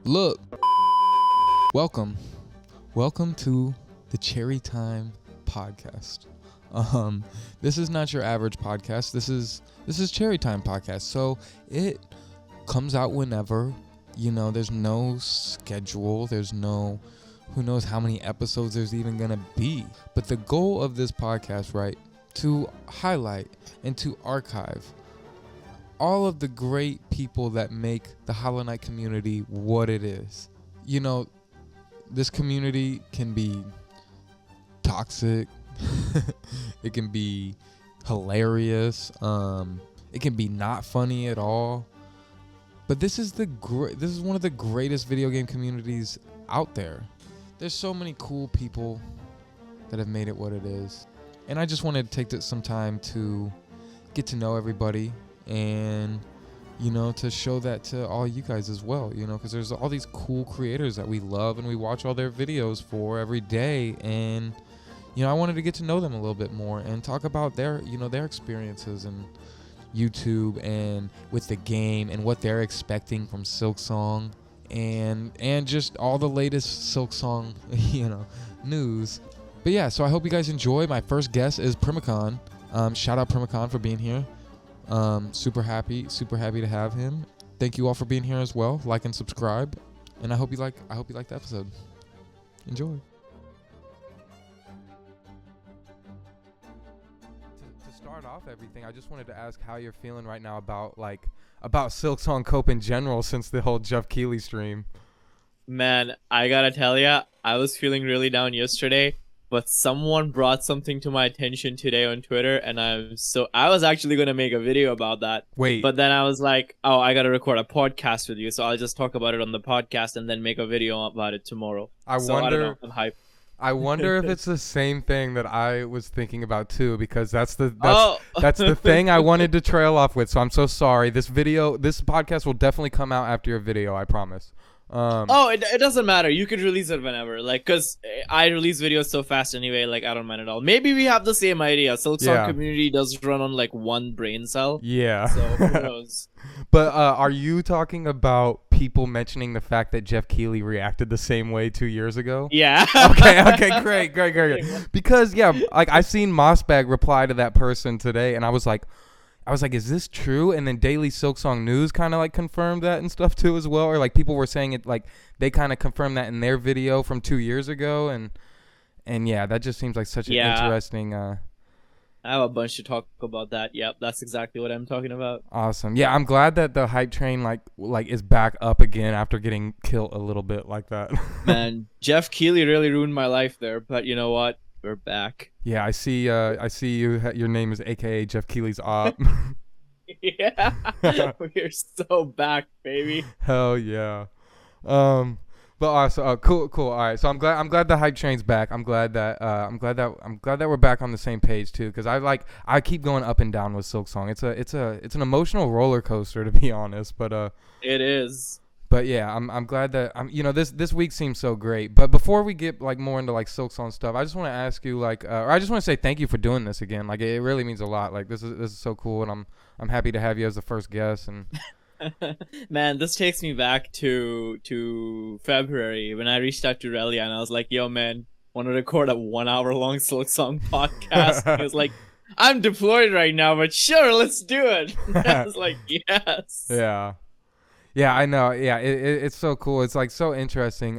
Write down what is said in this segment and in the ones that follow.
Look. Welcome to the Cherry Time podcast. This is not your average podcast. This is Cherry Time podcast. So it comes out whenever, there's no schedule. There's no, who knows how many episodes there's even going to be. But the goal of this podcast, right, to highlight and to archive all of the great people that make the Hollow Knight community what it is. This community can be toxic. It can be hilarious. It can be not funny at all. But this is one of the greatest video game communities out there. There's so many cool people that have made it what it is. And I just wanted to take some time to get to know everybody and to show that to all you guys as well, because there's all these cool creators that we love and we watch all their videos for every day. And, I wanted to get to know them a little bit more and talk about their experiences and YouTube and with the game and what they're expecting from Silksong and just all the latest Silksong, news. But yeah, so I hope you guys enjoy. My first guest is PRIMACON. Shout out PRIMACON for being here. Super happy to have him. Thank you all for being here as well. Like and subscribe, and I hope you like the episode. Enjoy. To start off everything, I just wanted to ask how you're feeling right now about Silksong Cope in general since the whole Jeff Keighley stream. Man, I gotta tell ya, I was feeling really down yesterday. But someone brought something to my attention today on Twitter, and I was actually going to make a video about that. Wait. But then I was like, oh, I got to record a podcast with you, so I'll just talk about it on the podcast and then make a video about it tomorrow. I don't know, I'm hyped. I wonder if it's the same thing that I was thinking about too, because that's the thing I wanted to trail off with. So I'm so sorry. This podcast will definitely come out after your video, I promise. It doesn't matter. You could release it whenever, because I release videos so fast anyway. I don't mind at all. Maybe we have the same idea. Silksong community does run on one brain cell. Yeah. So who knows? But are you talking about people mentioning the fact that Jeff Keighley reacted the same way 2 years ago? Yeah. Okay, great. Because I seen Mossbag reply to that person today, and I was like, is this true? And then Daily Silksong News kind of confirmed that and stuff too as well. Or people were saying it they kind of confirmed that in their video from 2 years ago. And yeah, that just seems like such an interesting. I have a bunch to talk about that. Yep, that's exactly what I'm talking about. Awesome. Yeah, I'm glad that the hype train is back up again after getting killed a little bit like that. Man, Jeff Keighley really ruined my life there. But you know what? We're back. Yeah, I see you. Your name is AKA Jeff Keighley's op. Yeah, we're so back, baby. Hell yeah. But also, cool. All right, so I'm glad the hype train's back. I'm glad that we're back on the same page too, because I keep going up and down with Silksong. It's an emotional roller coaster, to be honest. But it is. But yeah, I'm glad that this week seems so great. But before we get more into Silksong stuff, I just want to ask you or I just want to say thank you for doing this again. It really means a lot. This is so cool, and I'm happy to have you as the first guest. And man, this takes me back to February when I reached out to Relia and I was like, "Yo, man, want to record a 1 hour long Silksong podcast?" He was like, "I'm deployed right now, but sure, let's do it." I was like, "Yes." Yeah. Yeah, I know. Yeah, it's so cool. It's so interesting.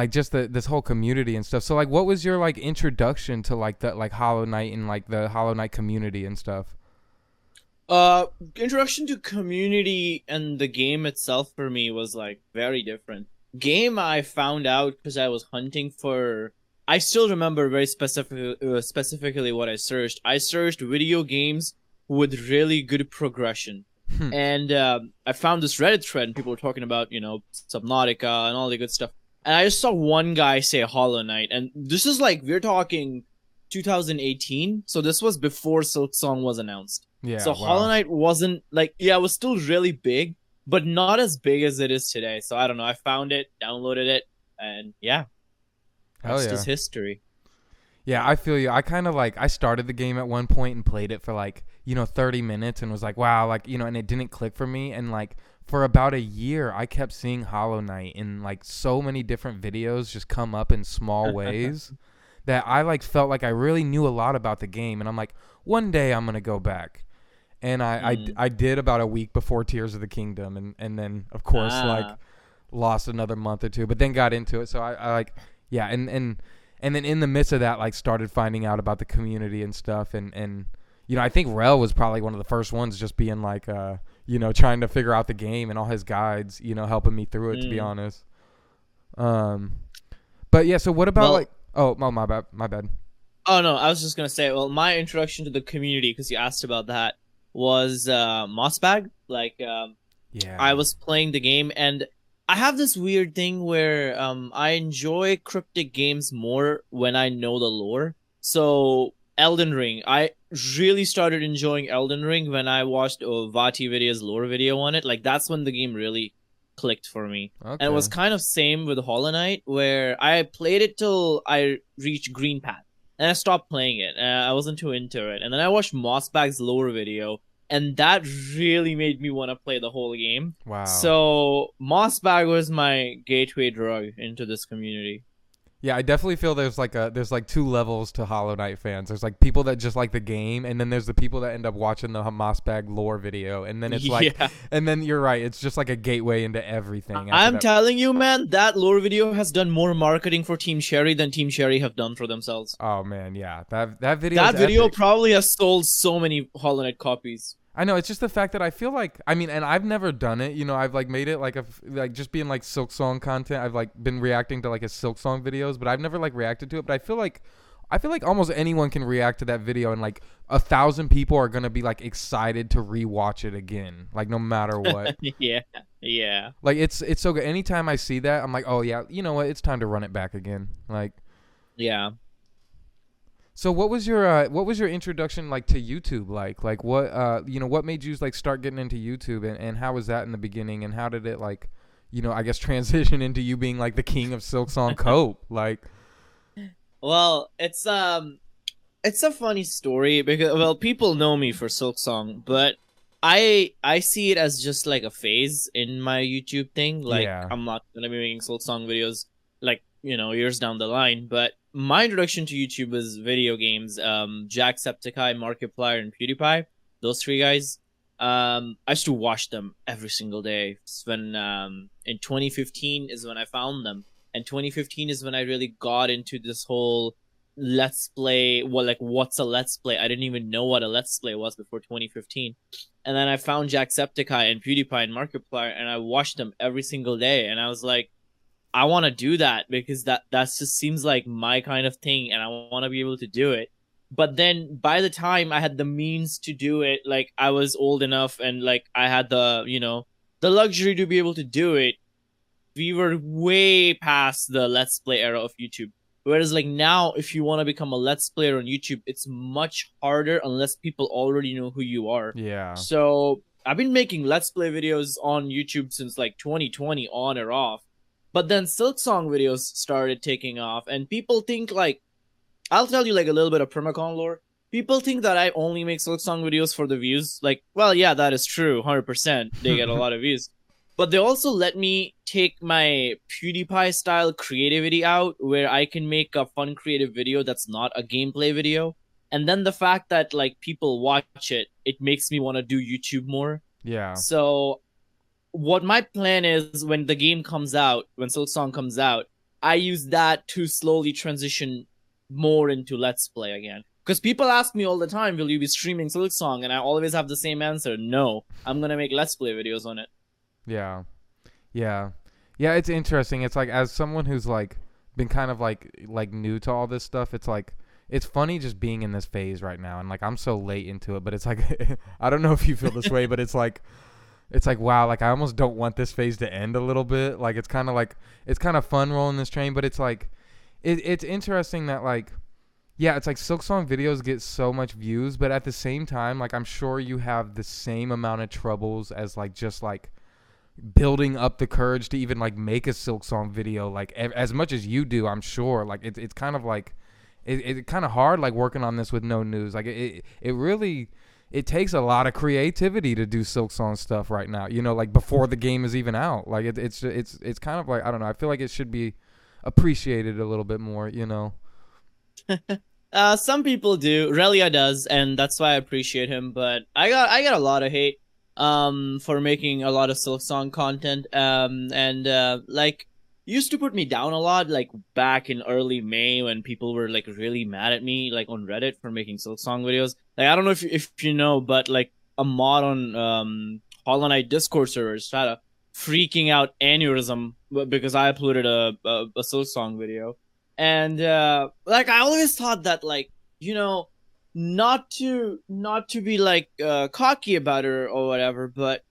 Just this whole community and stuff. So what was your introduction to the Hollow Knight and the Hollow Knight community and stuff? Introduction to community and the game itself for me was very different. Game I found out because I was hunting for. I still remember very specifically what I searched. I searched video games with really good progression. And I found this Reddit thread and people were talking about, Subnautica and all the good stuff. And I just saw one guy say Hollow Knight. And this is we're talking 2018. So this was before Silksong was announced. Yeah. So wow. Hollow Knight wasn't it was still really big, but not as big as it is today. So I don't know. I found it, downloaded it, and yeah. That's just history. Yeah, I feel you. I kind of I started the game at one point and played it for 30 minutes and was like, wow, and it didn't click for me. And for about a year, I kept seeing Hollow Knight in like so many different videos just come up in small ways that I like felt like I really knew a lot about the game. And I'm like, one day I'm going to go back. And I did about a week before Tears of the Kingdom. And then, of course, like lost another month or two, but then got into it. So I like, yeah. And then in the midst of that, like started finding out about the community and stuff. And you know, I think Rel was probably one of the first ones just being like, you know, trying to figure out the game and all his guides, you know, helping me through it, to be honest. But yeah, so what about my bad. Oh no, I was just gonna say, well, my introduction to the community, because you asked about that, was Mossbag. Like, Yeah. I was playing the game, and I have this weird thing where I enjoy cryptic games more when I know the lore. So Elden Ring, I really started enjoying Elden Ring when I watched Vati Vidya's lore video on it. Like, that's when the game really clicked for me. Okay. And it was kind of same with Hollow Knight, where I played it till I reached Green Path, and I stopped playing it. I wasn't too into it. And then I watched Mossbag's lore video, and that really made me want to play the whole game. Wow. So Mossbag was my gateway drug into this community. Yeah, I definitely feel there's like two levels to Hollow Knight fans. There's like people that just like the game, and then there's the people that end up watching the Mossbag lore video, and then it's like, and then you're right, it's just like a gateway into everything. I'm telling you, man, that lore video has done more marketing for Team Cherry than Team Cherry have done for themselves. Oh man, yeah, that video probably has sold so many Hollow Knight copies. I know, it's just the fact that I feel like, I mean, and I've never done it, you know, I've like made it like just being like Silksong content. I've like been reacting to like his Silksong videos, but I've never like reacted to it. But I feel like almost anyone can react to that video, and like 1,000 people are gonna be like excited to rewatch it again, like no matter what. yeah. Like it's so good. Anytime I see that, I'm like, oh yeah, you know what? It's time to run it back again. Like, yeah. So what was your introduction like to YouTube like? Like what you know, what made you like start getting into YouTube, and how was that in the beginning, and how did it like, you know, I guess transition into you being like the king of Silksong Cope? Like, well, it's a funny story because, well, people know me for Silksong, but I see it as just like a phase in my YouTube thing. Like, I'm not gonna be making Silksong videos like, you know, years down the line, but my introduction to YouTube was video games. Jacksepticeye, Markiplier, and PewDiePie. Those three guys. I used to watch them every single day. When in 2015 is when I found them, and 2015 is when I really got into this whole let's play. Well, like, what's a let's play? I didn't even know what a let's play was before 2015. And then I found Jacksepticeye and PewDiePie and Markiplier, and I watched them every single day, and I was like, I want to do that because that just seems like my kind of thing, and I want to be able to do it. But then by the time I had the means to do it, like, I was old enough and like I had the, you know, the luxury to be able to do it. We were way past the let's play era of YouTube. Whereas like now, if you want to become a let's player on YouTube, it's much harder unless people already know who you are. Yeah. So I've been making let's play videos on YouTube since like 2020 on or off. But then Silksong videos started taking off, and people think like, I'll tell you like a little bit of PRIMACON lore. People think that I only make Silksong videos for the views. Like, well, yeah, that is true, 100%. They get a lot of views. But they also let me take my PewDiePie style creativity out, where I can make a fun creative video that's not a gameplay video. And then the fact that like people watch it, it makes me want to do YouTube more. Yeah. So what my plan is, when the game comes out, when Silksong comes out, I use that to slowly transition more into Let's Play again. Because people ask me all the time, will you be streaming Silksong? And I always have the same answer. No, I'm going to make Let's Play videos on it. Yeah. Yeah, it's interesting. It's like, as someone who's like been kind of like new to all this stuff, it's like, it's funny just being in this phase right now. And like, I'm so late into it, but it's like, I don't know if you feel this way, but it's like, wow, like I almost don't want this phase to end a little bit. Like, it's kind of fun rolling this train, but it's like, it's interesting that like, yeah, it's like Silksong videos get so much views, but at the same time, like, I'm sure you have the same amount of troubles as like just like building up the courage to even like make a Silksong video, like as much as you do. I'm sure like it's kind of like it's kind of hard like working on this with no news. Like it really it takes a lot of creativity to do Silksong stuff right now. You know, like before the game is even out. Like it's kind of like, I don't know. I feel like it should be appreciated a little bit more. You know. Some people do. Relia does, and that's why I appreciate him. But I got a lot of hate for making a lot of Silksong content. And like used to put me down a lot, like back in early May when people were like really mad at me, like on Reddit for making Silksong videos. Like I don't know if you know, but like a mod on Hollow Knight Discord servers had a freaking out aneurysm because I uploaded a Silksong video. And like I always thought that, like, you know, not to be like cocky about it or whatever, but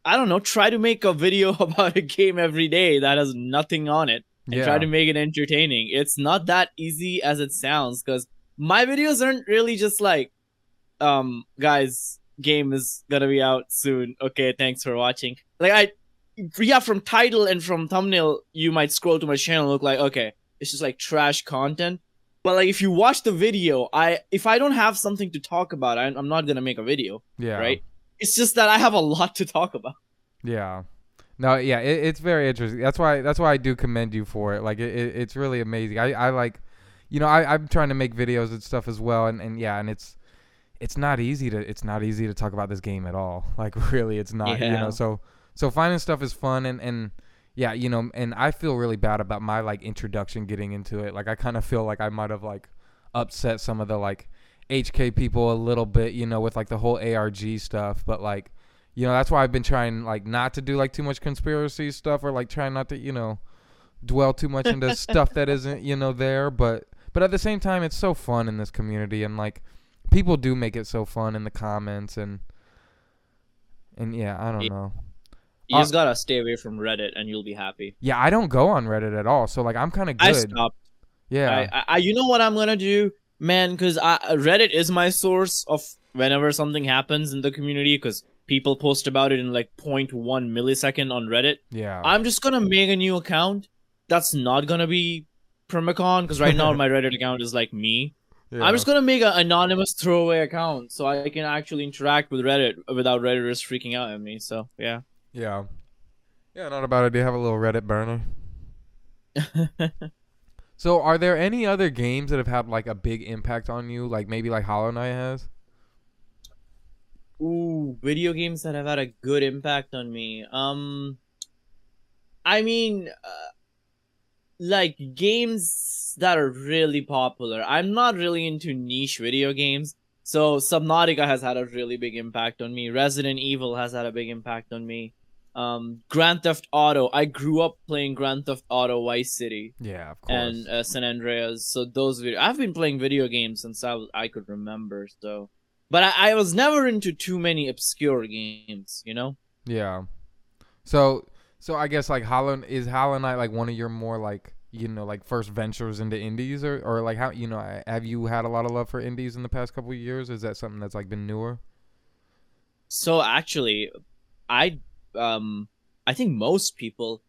I don't know, try to make a video about a game every day that has nothing on it and try to make it entertaining. It's not that easy as it sounds, because my videos aren't really just like, guys, game is gonna be out soon, okay, thanks for watching. Like from title and from thumbnail you might scroll to my channel and look like, okay, it's just like trash content. But like if you watch the video, if I don't have something to talk about, I'm not gonna make a video. Yeah. Right? It's just that I have a lot to talk about. Yeah. No, yeah, it's very interesting. That's why I do commend you for it. Like it's really amazing. I like, you know, I'm trying to make videos and stuff as well, and yeah, and it's not easy to talk about this game at all. Like really, it's not. Yeah. You know, so finding stuff is fun, and yeah, you know, and I feel really bad about my like introduction getting into it. Like I kind of feel like I might have like upset some of the like HK people a little bit, you know, with like the whole ARG stuff. But like, you know, that's why I've been trying like not to do like too much conspiracy stuff, or like trying not to, you know, dwell too much into stuff that isn't, you know, there. But at the same time, it's so fun in this community, and like people do make it so fun in the comments, and yeah, I don't know. You just gotta stay away from Reddit and you'll be happy. Yeah, I don't go on Reddit at all, so like I'm kind of good. I stopped. Yeah. I you know what I'm gonna do, man? Because Reddit is my source of whenever something happens in the community, because people post about it in like 0.1 millisecond on Reddit. Yeah. I'm just gonna make a new account that's not gonna be PRIMACON, because right now my Reddit account is like me. Yeah. I'm just gonna make an anonymous throwaway account so I can actually interact with Reddit without Redditors freaking out at me. So yeah. Yeah. Yeah, not a bad idea. Have a little Reddit burner. So are there any other games that have had like a big impact on you, like maybe like Hollow Knight has? Ooh, video games that have had a good impact on me. I mean, like games that are really popular. I'm not really into niche video games. So Subnautica has had a really big impact on me. Resident Evil has had a big impact on me. Grand Theft Auto. I grew up playing Grand Theft Auto Vice City. Yeah, of course. And San Andreas. So those I've been playing video games since I could remember. So, but I was never into too many obscure games, you know? Yeah. So I guess like Hollow Knight like one of your more like, you know, like first ventures into indies, or like how, you know, have you had a lot of love for indies in the past couple of years? Is that something that's like been newer? So actually, I think most people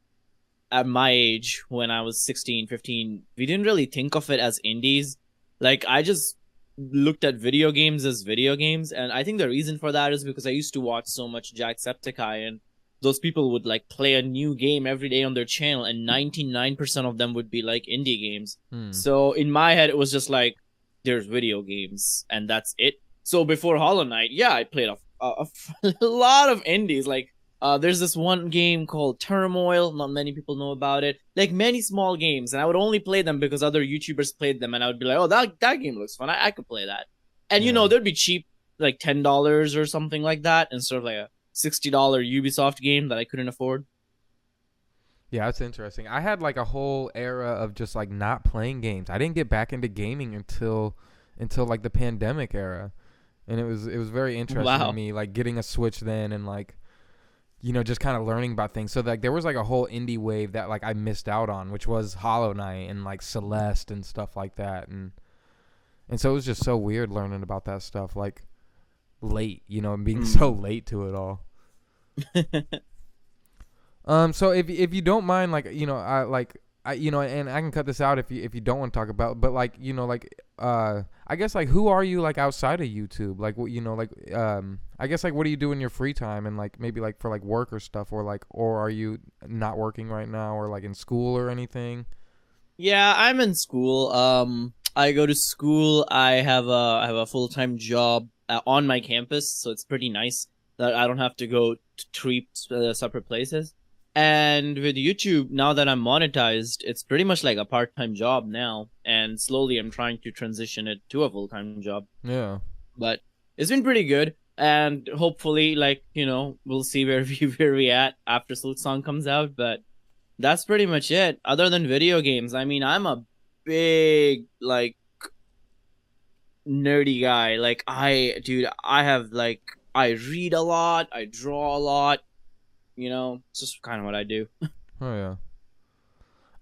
at my age, when I was 16, 15, we didn't really think of it as indies. Like I just looked at video games as video games, and I think the reason for that is because I used to watch so much Jacksepticeye, and those people would like play a new game every day on their channel, and 99% of them would be like indie games. So in my head, it was just like, there's video games and that's it. So before Hollow Knight, yeah, I played a lot of indies. Like there's this one game called Turmoil. Not many people know about it. Like many small games, and I would only play them because other YouTubers played them, and I would be like, oh, that game looks fun. I could play that. And you know, they'd be cheap, like $10 or something like that, instead of like a $60 Ubisoft game that I couldn't afford. Yeah, that's interesting. I had like a whole era of just like not playing games. I didn't get back into gaming until like the pandemic era, and it was very interesting to me, like getting a Switch then, and like, you know, just kind of learning about things. So like there was like a whole indie wave that like I missed out on, which was Hollow Knight and like Celeste and stuff like that, and so it was just so weird learning about that stuff like late, you know, and being so late to it all. So if you don't mind, like, you know, and I can cut this out if you don't want to talk about, but like, I guess like who are you like outside of YouTube? Like what, I guess like what do you do in your free time and like maybe like for like work or stuff or are you not working right now or like in school or anything? Yeah, I'm in school. I go to school. I have a full-time job on my campus, so it's pretty nice that I don't have to go to three separate places. And with YouTube, now that I'm monetized, it's pretty much like a part-time job now, and slowly I'm trying to transition it to a full-time job. Yeah. But it's been pretty good, and hopefully, like, we'll see where we at after Silksong comes out, but that's pretty much it. Other than video games, I mean, I'm a big like nerdy guy. Like dude, I read a lot, I draw a lot. It's just kind of what I do. Oh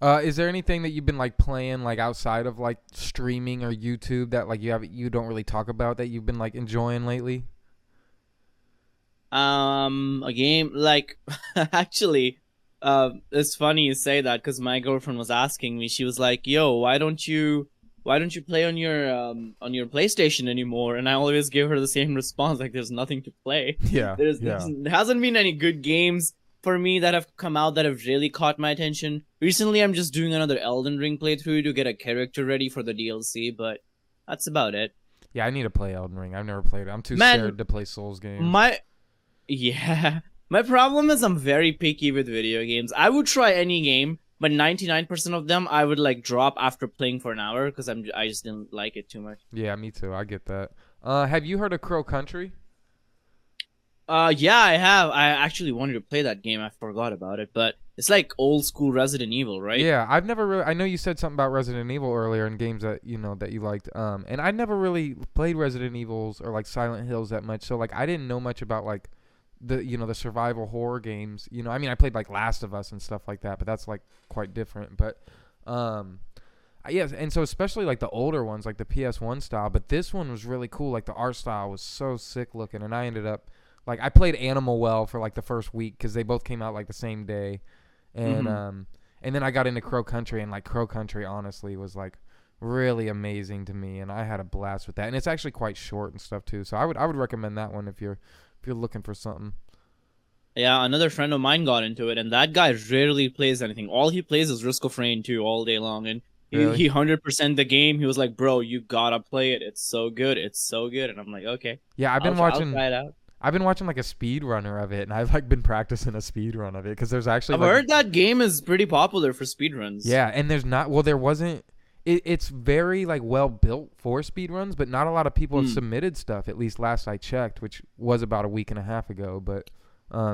yeah. Is there anything that you've been like playing like outside of like streaming or YouTube that like you don't really talk about that you've been like enjoying lately? A game like actually, it's funny you say that because my girlfriend was asking me. She was like, "Yo, why don't you play on your PlayStation anymore?" And I always give her the same response, like there's nothing to play. Yeah. There hasn't been any good games for me that have come out that have really caught my attention. Recently, I'm just doing another Elden Ring playthrough to get a character ready for the DLC, but that's about it. Yeah, I need to play Elden Ring. I've never played it. I'm too Man, scared to play Souls games. Yeah, my problem is I'm very picky with video games. I would try any game, but 99% of them I would like drop after playing for an hour because I just didn't like it too much. Yeah, me too. I get that. Have you heard of Crow Country? Yeah, I have. I actually wanted to play that game. I forgot about it, but it's like old school Resident Evil, right? Yeah, I've never really. I know you said something about Resident Evil earlier in games that that you liked. And I never really played Resident Evils or like Silent Hills that much. So like I didn't know much about like the survival horror games. I mean I played like Last of Us and stuff like that, but that's like quite different. But yes, and so especially like the older ones, like the PS1 style. But this one was really cool. Like the art style was so sick looking, and I ended up. Like, I played Animal Well for, like, the first week because they both came out, like, the same day. And and then I got into Crow Country, and, like, Crow Country, honestly, was, like, really amazing to me. And I had a blast with that. And it's actually quite short and stuff, too. So I would recommend that one if you're looking for something. Yeah, another friend of mine got into it, and that guy rarely plays anything. All he plays is Risk of Rain 2 all day long. And Really? he 100% the game. He was like, bro, you gotta play it. It's so good. It's so good. And I'm like, okay. Yeah, I'll try it out. I've been watching like a speed runner of it, and I've like been practicing a speed run of it because there's actually. I've heard that game is pretty popular for speedruns. Yeah, and there wasn't. It's very like well built for speed runs, but not a lot of people have submitted stuff. At least last I checked, which was about a week and a half ago. But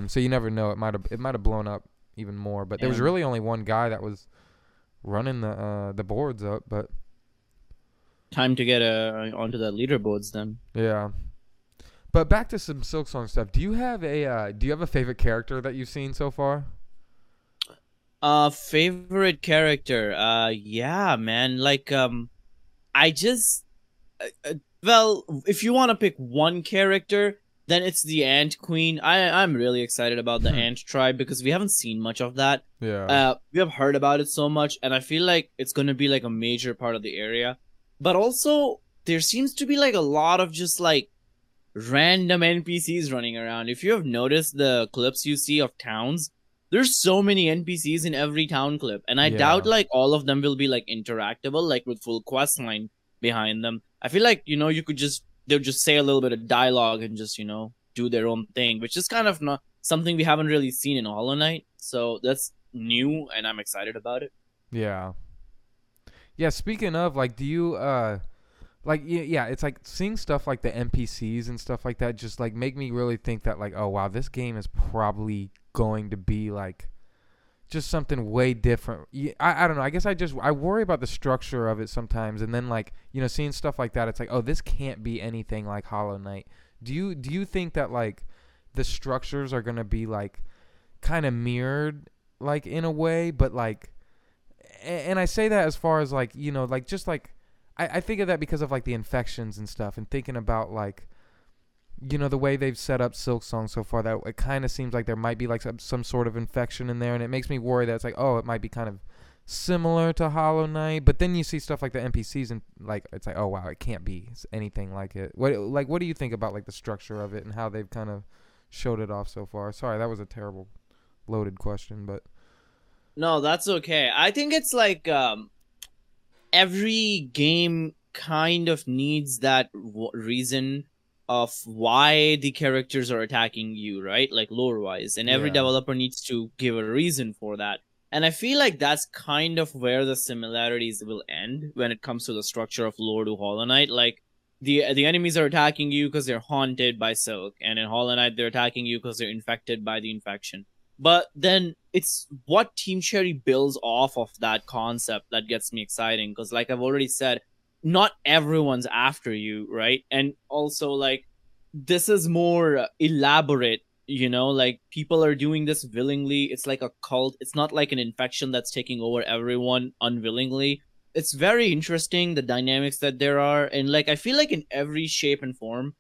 so you never know. It might have blown up even more. But there was really only one guy that was running the boards up. But time to get onto the leaderboards then. Yeah. But back to some Silksong stuff. Do you have a favorite character that you've seen so far? Favorite character. Yeah, man. Like, I just, well, if you want to pick one character, then it's the Ant Queen. I'm really excited about the Ant Tribe because we haven't seen much of that. Yeah. We have heard about it so much, and I feel like it's gonna be like a major part of the area. But also, there seems to be like a lot of just like random NPCs running around. If you have noticed the clips you see of towns, there's so many NPCs in every town clip, and I doubt like all of them will be like interactable, like with full quest line behind them. I feel like you could they'll just say a little bit of dialogue and just do their own thing, which is kind of not something we haven't really seen in Hollow Knight. So that's new, and I'm excited about it. Yeah. Yeah. Speaking of, like, do you like, yeah, it's like seeing stuff like the NPCs and stuff like that just like make me really think that like, oh wow, this game is probably going to be like just something way different. I don't know. I guess I worry about the structure of it sometimes, and then like seeing stuff like that, it's like, oh, this can't be anything like Hollow Knight. Do you think that like the structures are gonna be like kind of mirrored like in a way, but like, and I say that as far as like like just like. I think of that because of like the infections and stuff, and thinking about like, the way they've set up Silksong so far, that it kind of seems like there might be like some sort of infection in there, and it makes me worry that it's like, oh, it might be kind of similar to Hollow Knight, but then you see stuff like the NPCs and like it's like, oh wow, it can't be anything like it. What do you think about like the structure of it and how they've kind of showed it off so far? Sorry, that was a terrible loaded question, but No, that's okay. I think it's like every game kind of needs that reason of why the characters are attacking you, right? Like lore wise, and every Yeah. developer needs to give a reason for that. And I feel like that's kind of where the similarities will end when it comes to the structure of lore to Hollow Knight. Like the enemies are attacking you because they're haunted by Silk, and in Hollow Knight they're attacking you because they're infected by the infection. But then it's what Team Cherry builds off of that concept that gets me exciting. Because, like I've already said, not everyone's after you, right? And also, like, this is more elaborate, you know? Like, people are doing this willingly. It's like a cult. It's not like an infection that's taking over everyone unwillingly. It's very interesting, the dynamics that there are. And, like, I feel like in every shape and form,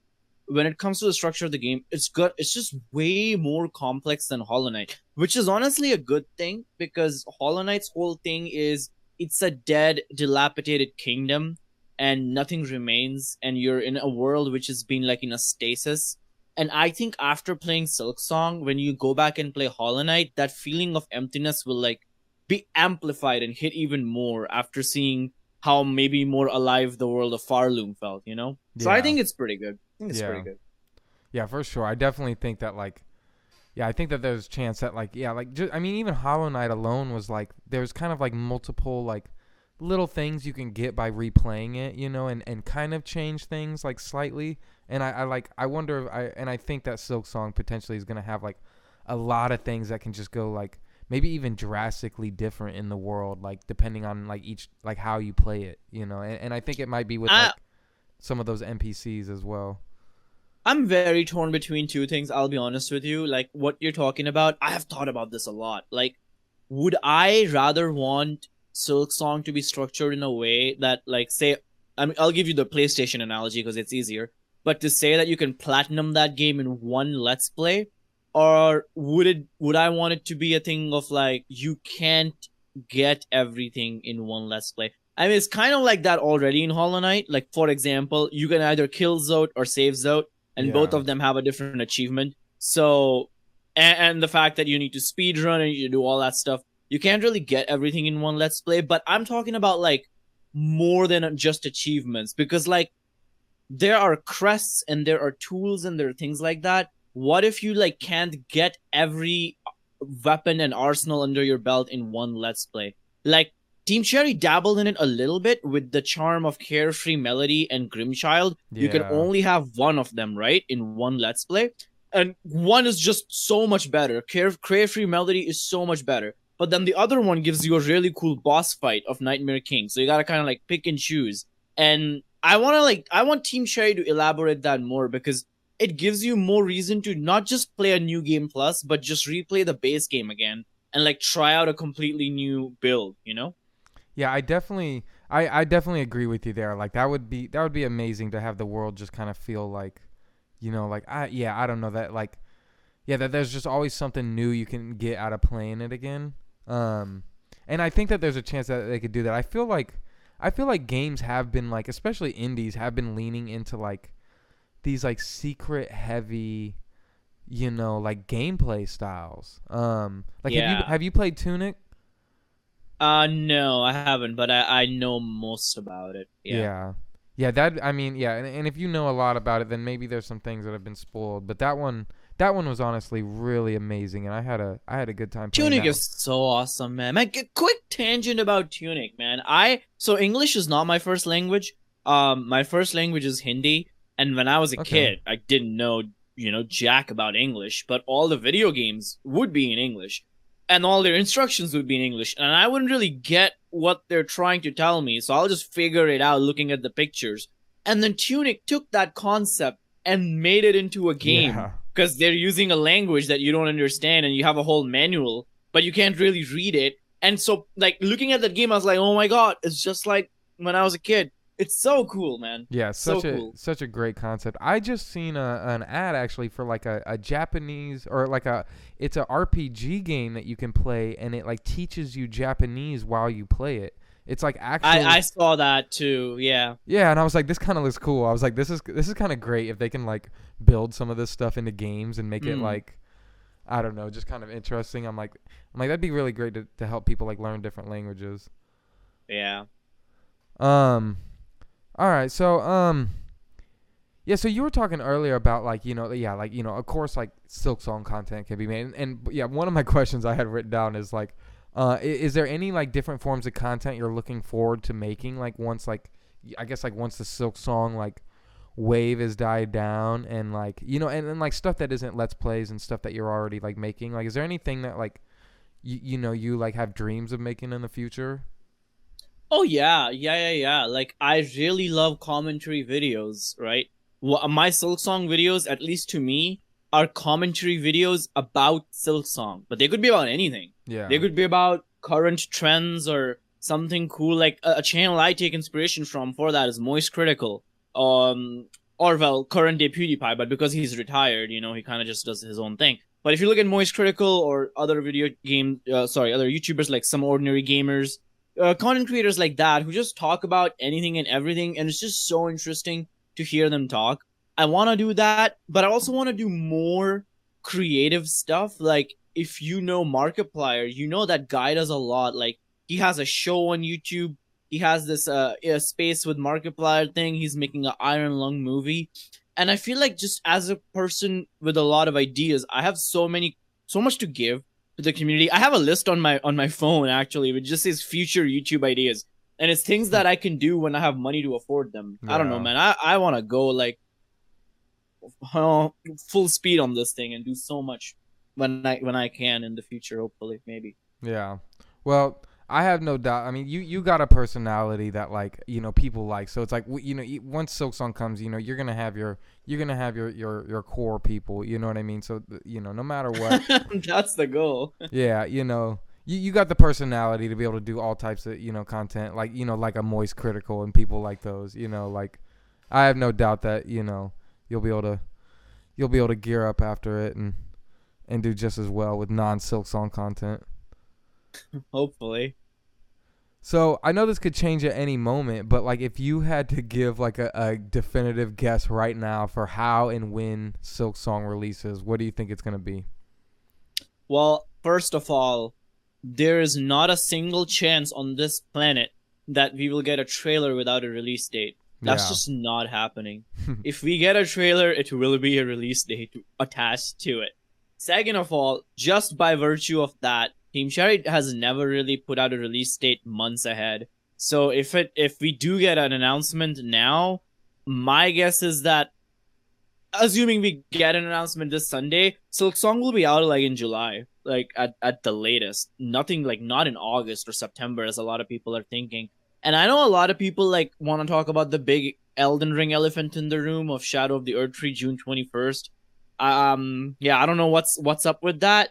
when it comes to the structure of the game, it's good. It's just way more complex than Hollow Knight, which is honestly a good thing because Hollow Knight's whole thing is it's a dead, dilapidated kingdom and nothing remains, and you're in a world which has been like in a stasis. And I think after playing Silksong, when you go back and play Hollow Knight, that feeling of emptiness will like be amplified and hit even more after seeing how maybe more alive the world of Farloom felt, you know? So I think it's pretty good. I think it's pretty good. Yeah, for sure. I definitely think that like, yeah, I think that there's a chance that like, yeah, like I mean, even Hollow Knight alone was like there's kind of like multiple like little things you can get by replaying it, you know, and kind of change things like slightly. And I wonder if I think that Silksong potentially is gonna have like a lot of things that can just go like maybe even drastically different in the world, like depending on like each like how you play it, you know. And I think it might be with like some of those NPCs as well. I'm very torn between two things, I'll be honest with you. Like, what you're talking about, I have thought about this a lot. Like, would I rather want Silksong to be structured in a way that, like, say, I mean, I'll give you the PlayStation analogy because it's easier, but to say that you can platinum that game in one Let's Play, or would I want it to be a thing of, like, you can't get everything in one Let's Play? I mean, it's kind of like that already in Hollow Knight. Like, for example, you can either kill Zote or save Zote, and both of them have a different achievement. So, and the fact that you need to speedrun and you do all that stuff, you can't really get everything in one Let's Play. But I'm talking about like more than just achievements, because like there are crests and there are tools and there are things like that. What if you like can't get every weapon and arsenal under your belt in one Let's Play? Like, Team Cherry dabbled in it a little bit with the charm of Carefree Melody and Grimchild. Yeah. You can only have one of them, right, in one Let's Play. And one is just so much better. Carefree Melody is so much better. But then the other one gives you a really cool boss fight of Nightmare King. So you gotta kind of like pick and choose. And I want Team Cherry to elaborate that more, because it gives you more reason to not just play a new game plus, but just replay the base game again and like try out a completely new build, you know? Yeah, I definitely agree with you there. Like that would be amazing to have the world just kind of feel like, you know, like I don't know, that like, yeah, that there's just always something new you can get out of playing it again. And I think that there's a chance that they could do that. I feel like games have been like, especially indies, have been leaning into like these like secret heavy, you know, like gameplay styles. Have you played Tunic? No, I haven't, but I know most about it. Yeah. That, I mean, yeah, and if you know a lot about it, then maybe there's some things that have been spoiled. But that one was honestly really amazing, and I had a good time playing Tunic is so awesome, man. Man, quick tangent about Tunic, man. So English is not my first language. My first language is Hindi, and when I was a kid, I didn't know, you know, jack about English, but all the video games would be in English. And all their instructions would be in English. And I wouldn't really get what they're trying to tell me, so I'll just figure it out looking at the pictures. And then Tunic took that concept and made it into a game. Because they're using a language that you don't understand, and you have a whole manual, but you can't really read it. And so, like, looking at that game, I was like, oh my god, it's just like when I was a kid. It's so cool, man. Yeah, So cool. such a great concept. I just seen an ad actually for like a Japanese or like it's a RPG game that you can play and it like teaches you Japanese while you play it. It's like actual. I saw that too. Yeah. Yeah, and I was like, this kind of looks cool. I was like, this is kind of great if they can like build some of this stuff into games and make it like, I don't know, just kind of interesting. I'm like that'd be really great to help people like learn different languages. Yeah. All right, so yeah, so you were talking earlier about like of course like Silksong content can be made, and yeah, one of my questions I had written down is like, is there any like different forms of content you're looking forward to making like once like I guess like once the Silksong like wave is died down and like and like stuff that isn't Let's Plays and stuff that you're already like making, like is there anything that like you like have dreams of making in the future? Oh yeah. Like I really love commentary videos, right? My Silksong videos, at least to me, are commentary videos about Silksong, but they could be about anything. Yeah. They could be about current trends or something cool. Like a channel I take inspiration from for that is Moist Critical, or well, current day PewDiePie, but because he's retired, he kind of just does his own thing. But if you look at Moist Critical or other other YouTubers like Some Ordinary Gamers, content creators like that who just talk about anything and everything, and it's just so interesting to hear them talk. I want to do that, but I also want to do more creative stuff. Like if you know Markiplier, you know that guy does a lot. Like he has a show on YouTube. He has this space with Markiplier thing. He's making an Iron Lung movie, and I feel like just as a person with a lot of ideas, I have so much to give to the community. I have a list on my phone actually, which just says future YouTube ideas, and it's things that I can do when I have money to afford them. Yeah. I don't know, man. I want to go like full speed on this thing and do so much when I can in the future, hopefully, maybe. Yeah. Well, I have no doubt. I mean, you got a personality that like people like. So it's like once Silksong comes, you're gonna have your core people. You know what I mean? So no matter what, that's the goal. Yeah, you got the personality to be able to do all types of content like like a Moist Critical and people like those. Like I have no doubt that you'll be able to gear up after it and do just as well with non-Silksong content. Hopefully. So I know this could change at any moment, but like if you had to give like a definitive guess right now for how and when Silksong releases, what do you think it's gonna be? Well, first of all, there is not a single chance on this planet that we will get a trailer without a release date. That's just not happening. If we get a trailer, it will be a release date attached to it. Second of all, just by virtue of that, Team Cherry has never really put out a release date months ahead. So if we do get an announcement now, my guess is that, assuming we get an announcement this Sunday, Silksong will be out like in July, like at the latest. Nothing like not in August or September as a lot of people are thinking. And I know a lot of people like want to talk about the big Elden Ring elephant in the room of Shadow of the Erdtree June 21st. Yeah, I don't know what's up with that.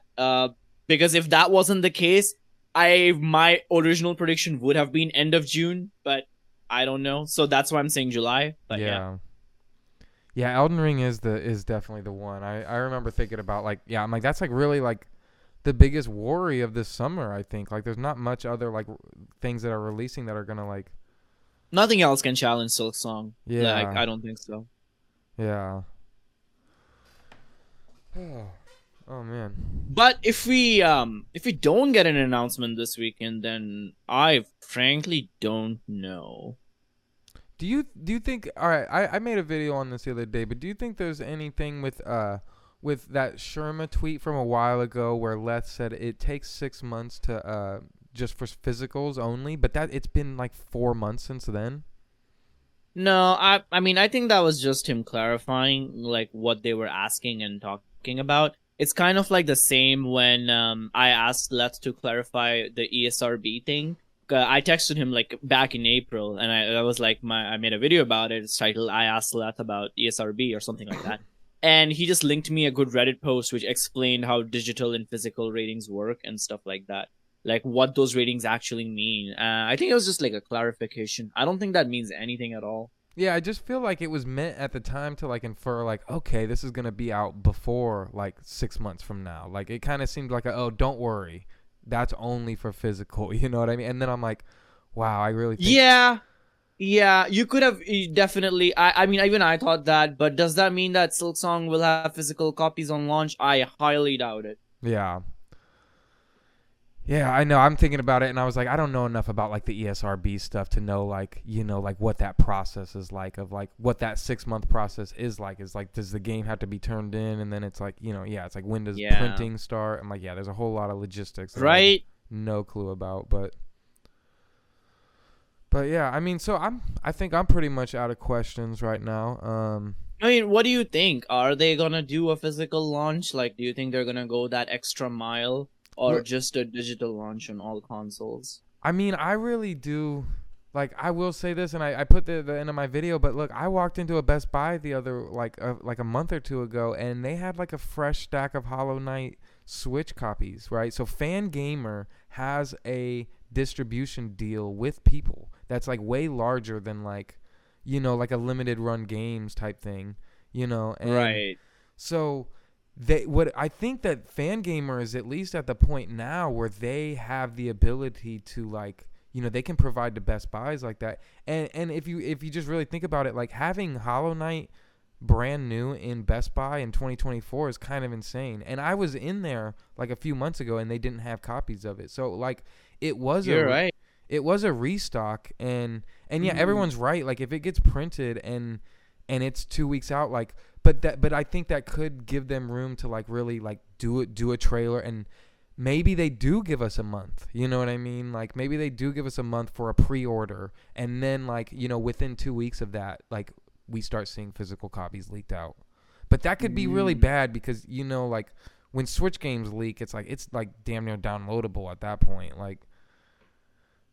Because if that wasn't the case, my original prediction would have been end of June, but I don't know. So that's why I'm saying July. But yeah. Yeah, Elden Ring is definitely the one. I remember thinking about like, yeah, I'm like that's like really like the biggest worry of this summer, I think. Like there's not much other like things that are releasing that are going to like nothing else can challenge Silksong. Yeah. Like I don't think so. Yeah. Oh man. But if we don't get an announcement this weekend, then I frankly don't know. Do you think? All right, I made a video on this the other day, but do you think there's anything with that Sherma tweet from a while ago where Leth said it takes 6 months to just for physicals only, but that it's been like 4 months since then? No, I mean I think that was just him clarifying like what they were asking and talking about. It's kind of like the same when I asked Leth to clarify the ESRB thing. I texted him like back in April, and I was like, I made a video about it. It's titled "I Asked Leth About ESRB" or something like that. And he just linked me a good Reddit post which explained how digital and physical ratings work and stuff like that. like what those ratings actually mean. I think it was just like a clarification. I don't think that means anything at all. Yeah, I just feel like it was meant at the time to like infer like, okay, this is gonna be out before like 6 months from now. Like it kind of seemed like, oh, don't worry, that's only for physical. You know what I mean? And then I'm like, wow, I really think. Yeah, you could have definitely. I mean, even I thought that, but does that mean that Silksong will have physical copies on launch? I highly doubt it. Yeah. Yeah, I know. I'm thinking about it, and I was like, I don't know enough about like the ESRB stuff to know like, you know, like what that process is like, of like what that 6 month process is like. Is like, does the game have to be turned in, and then it's like, you know, yeah, it's like when does printing start? I'm like, yeah, there's a whole lot of logistics that I have no clue about, but yeah, I mean, so I think I'm pretty much out of questions right now. I mean, what do you think? Are they gonna do a physical launch? Like, do you think they're gonna go that extra mile? Or just a digital launch on all consoles? I mean, I really do. Like, I will say this, and I put the end of my video, but look, I walked into a Best Buy the other, like a month or two ago, and they had like a fresh stack of Hollow Knight Switch copies, right? So Fangamer has a distribution deal with people that's like way larger than like, you know, like a limited run games type thing, you know? And right. So I think that Fangamer is at least at the point now where they have the ability to like, you know, they can provide the Best Buys like that. And if you just really think about it, like having Hollow Knight brand new in Best Buy in 2024 is kind of insane. And I was in there like a few months ago and they didn't have copies of it. So like it was right. It was a restock, and yeah, everyone's right. Like if it gets printed and it's 2 weeks out, like but I think that could give them room to like really like do a trailer, and maybe they do give us a month. You know what I mean? Like maybe they do give us a month for a pre-order, and then like, you know, within 2 weeks of that, like we start seeing physical copies leaked out. But that could be really bad because, you know, like when Switch games leak, it's like damn near downloadable at that point. Like,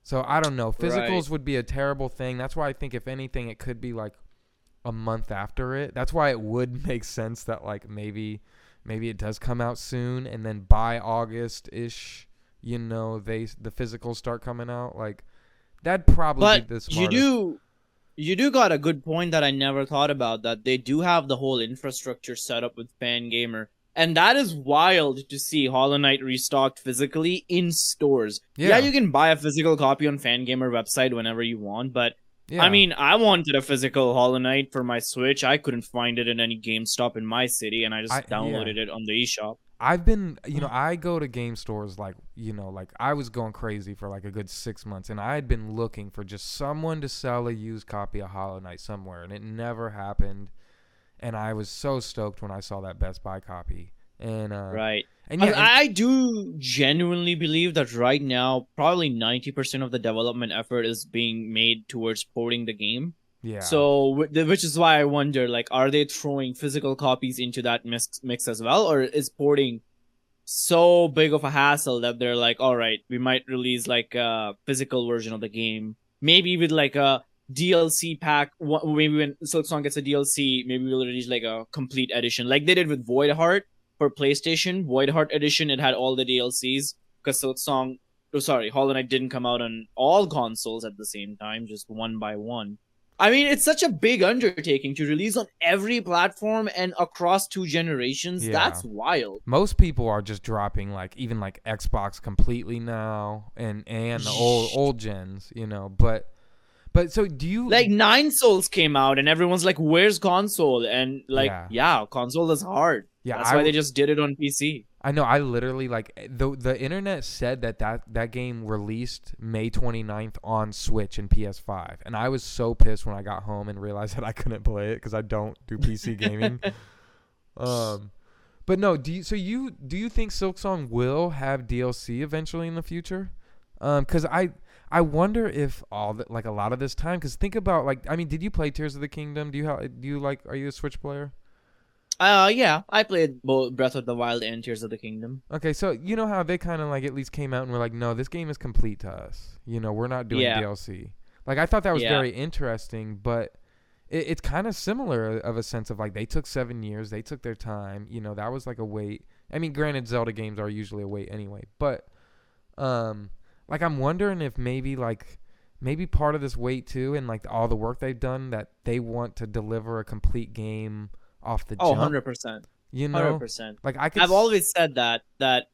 so I don't know. Physicals would be a terrible thing. That's why I think if anything, it could be like a month after it. That's why it would make sense that like maybe it does come out soon, and then by August-ish, you know, the physicals start coming out. Like that'd probably be the smartest. You do got a good point that I never thought about, that they do have the whole infrastructure set up with Fangamer. And that is wild to see Hollow Knight restocked physically in stores. Yeah, you can buy a physical copy on Fangamer website whenever you want, but yeah. I mean, I wanted a physical Hollow Knight for my Switch. I couldn't find it in any GameStop in my city, and I just downloaded it on the eShop. I've been, you know, I go to game stores like, you know, like I was going crazy for like a good 6 months, and I had been looking for just someone to sell a used copy of Hollow Knight somewhere, and it never happened. And I was so stoked when I saw that Best Buy copy. And right. And yeah, I do genuinely believe that right now, probably 90% of the development effort is being made towards porting the game. Yeah. So, which is why I wonder, like, are they throwing physical copies into that mix as well? Or is porting so big of a hassle that they're like, all right, we might release like a physical version of the game. Maybe with like a DLC pack. Maybe when Silksong gets a DLC, maybe we'll release like a complete edition, like they did with Void Heart for PlayStation. Void Heart Edition, it had all the DLCs because Hollow Knight didn't come out on all consoles at the same time, just one by one. I mean, it's such a big undertaking to release on every platform and across 2 generations. Yeah. That's wild. Most people are just dropping like even like Xbox completely now and the old gens, you know, But so do you... Like, 9 Souls came out, and everyone's like, where's console? And, like, yeah console is hard. Yeah, that's why they just did it on PC. I know. I literally, like... The internet said that game released May 29th on Switch and PS5. And I was so pissed when I got home and realized that I couldn't play it because I don't do PC gaming. But no, do you think Silksong will have DLC eventually in the future? Because I wonder if a lot of this time, because think about, like, I mean, did you play Tears of the Kingdom? Are you a Switch player? Yeah, I played both Breath of the Wild and Tears of the Kingdom. Okay, so you know how they kind of like at least came out and were like, no, this game is complete to us. You know, we're not doing DLC. Like, I thought that was very interesting, but it's kind of similar of a sense of like they took 7 years, they took their time. You know, that was like a wait. I mean, granted, Zelda games are usually a wait anyway, but Like I'm wondering if maybe part of this weight too, and like all the work they've done, that they want to deliver a complete game off the Oh, jump. 100%. You know, 100%. like I've always said that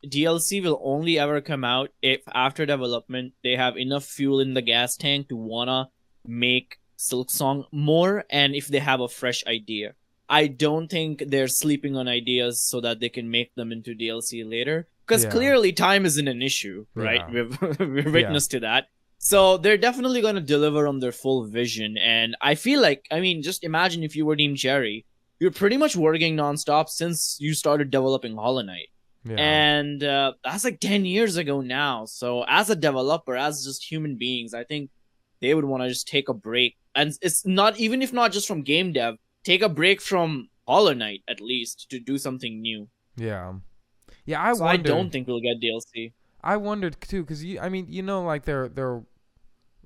DLC will only ever come out if after development they have enough fuel in the gas tank to wanna make Silksong more, and if they have a fresh idea. I don't think they're sleeping on ideas so that they can make them into DLC later, because clearly time isn't an issue, right? Yeah. We're witness to that. So they're definitely going to deliver on their full vision, and I feel like, I mean, just imagine if you were Team Cherry, you're pretty much working nonstop since you started developing Hollow Knight. Yeah. And that's like 10 years ago now. So as a developer, as just human beings, I think they would want to just take a break. And it's not, even if not just from game dev, take a break from Hollow Knight at least to do something new. Yeah. Yeah, I don't think we'll get DLC. I wondered too, because like they're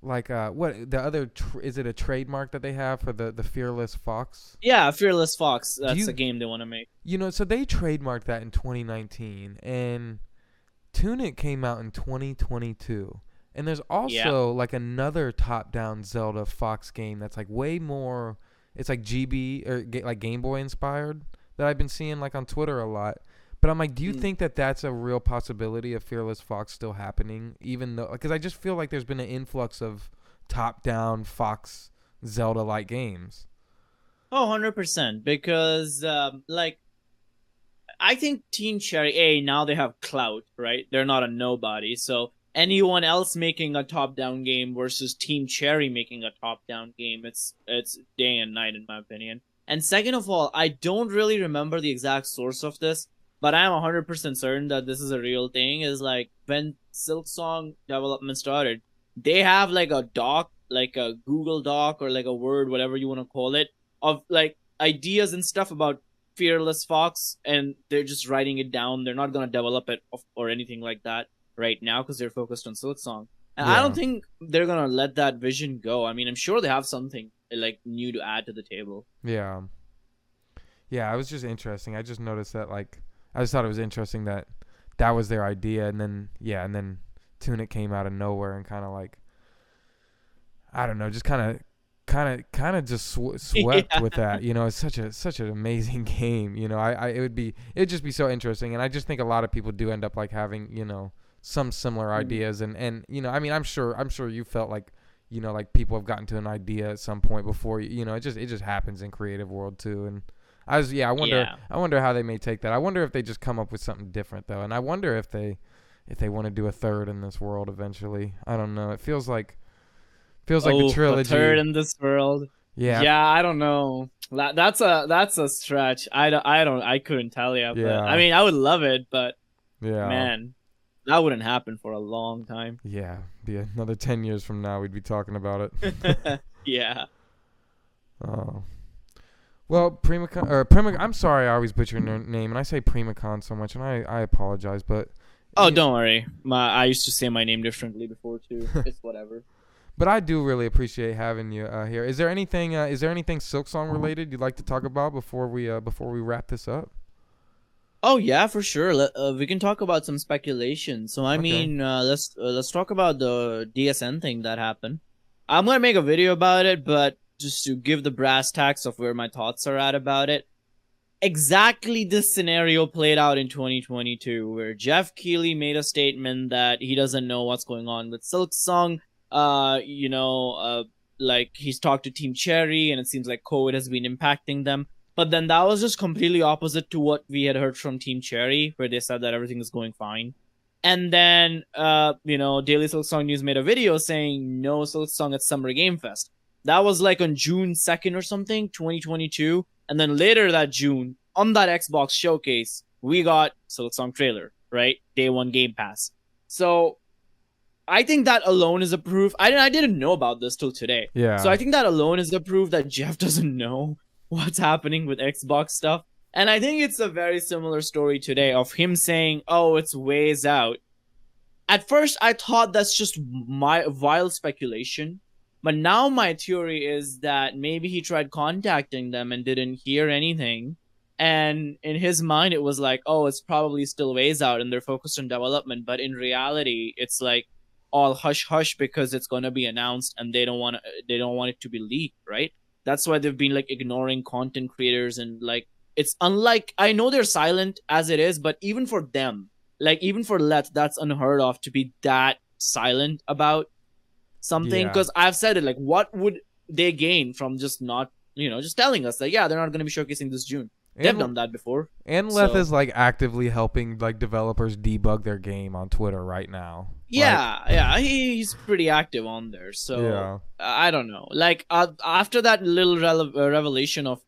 like what the other is it a trademark that they have for the Fearless Fox? Yeah, Fearless Fox. That's a game they want to make. So they trademarked that in 2019, and Tunic came out in 2022, and there's also like another top-down Zelda Fox game that's like way more. It's like GB or like Game Boy inspired that I've been seeing like on Twitter a lot. But I'm like, do you think that that's a real possibility of Fearless Fox still happening? Even though, because I just feel like there's been an influx of top-down Fox Zelda-like games. Oh, 100%. Because, like, I think Team Cherry, now they have clout, right? They're not a nobody. So anyone else making a top-down game versus Team Cherry making a top-down game, it's day and night, in my opinion. And second of all, I don't really remember the exact source of this, but I am 100% certain that this is a real thing. Is like when Silksong development started, they have like a doc, like a Google Doc or like a Word, whatever you want to call it, of like ideas and stuff about Fearless Fox, and they're just writing it down. They're not going to develop it or anything like that right now because they're focused on Silksong. And I don't think they're going to let that vision go. I mean, I'm sure they have something like new to add to the table. Yeah. Yeah, it was just interesting. I just noticed that I just thought it was interesting that was their idea, and then Tunic came out of nowhere and kind of like, I don't know, just kind of just swept with that. It's such an amazing game. It'd just be so interesting, and I just think a lot of people do end up like having some similar ideas, and I mean, I'm sure you felt like like people have gotten to an idea at some point before. It just happens in creative world too, and. I wonder how they may take that. I wonder if they just come up with something different though, and I wonder if they want to do a third in this world eventually. I don't know. It feels like the trilogy. A third in this world. Yeah. Yeah, I don't know. That's a stretch. I couldn't tell you. Yeah. But, I mean, I would love it, but yeah, man, that wouldn't happen for a long time. Yeah, be another 10 years from now we'd be talking about it. Yeah. Oh. Well, PRIMACON. I'm sorry, I always butcher your name, and I say PRIMACON so much, and I apologize, but. Don't worry. I used to say my name differently before too. It's whatever. But I do really appreciate having you here. Is there anything Silksong related you'd like to talk about before we wrap this up? Oh yeah, for sure. We can talk about some speculation. So I mean, let's talk about the DSN thing that happened. I'm gonna make a video about it, but just to give the brass tacks of where my thoughts are at about it. Exactly this scenario played out in 2022, where Jeff Keighley made a statement that he doesn't know what's going on with Silksong. Like he's talked to Team Cherry, and it seems like COVID has been impacting them. But then that was just completely opposite to what we had heard from Team Cherry, where they said that everything is going fine. And then, Daily Silksong News made a video saying no Silksong at Summer Game Fest. That was like on June 2nd or something, 2022. And then later that June, on that Xbox showcase, we got Silksong trailer, right? Day 1 Game Pass. So I think that alone is a proof. I didn't know about this till today. Yeah. So I think that alone is a proof that Jeff doesn't know what's happening with Xbox stuff. And I think it's a very similar story today of him saying, oh, it's ways out. At first, I thought that's just my wild speculation. But now my theory is that maybe he tried contacting them and didn't hear anything. And in his mind, it was like, oh, it's probably still ways out, and they're focused on development. But in reality, it's like all hush hush because it's gonna be announced, and they don't want it to be leaked, right? That's why they've been like ignoring content creators, and like it's unlike, I know they're silent as it is, but even for them, like even for Let, that's unheard of to be that silent about something. Because I've said it, like, what would they gain from just not, just telling us that they're not going to be showcasing this June? They've done that before. And Leth is like actively helping like developers debug their game on Twitter right now. Yeah, he's pretty active on there. So I don't know. Like after that little revelation of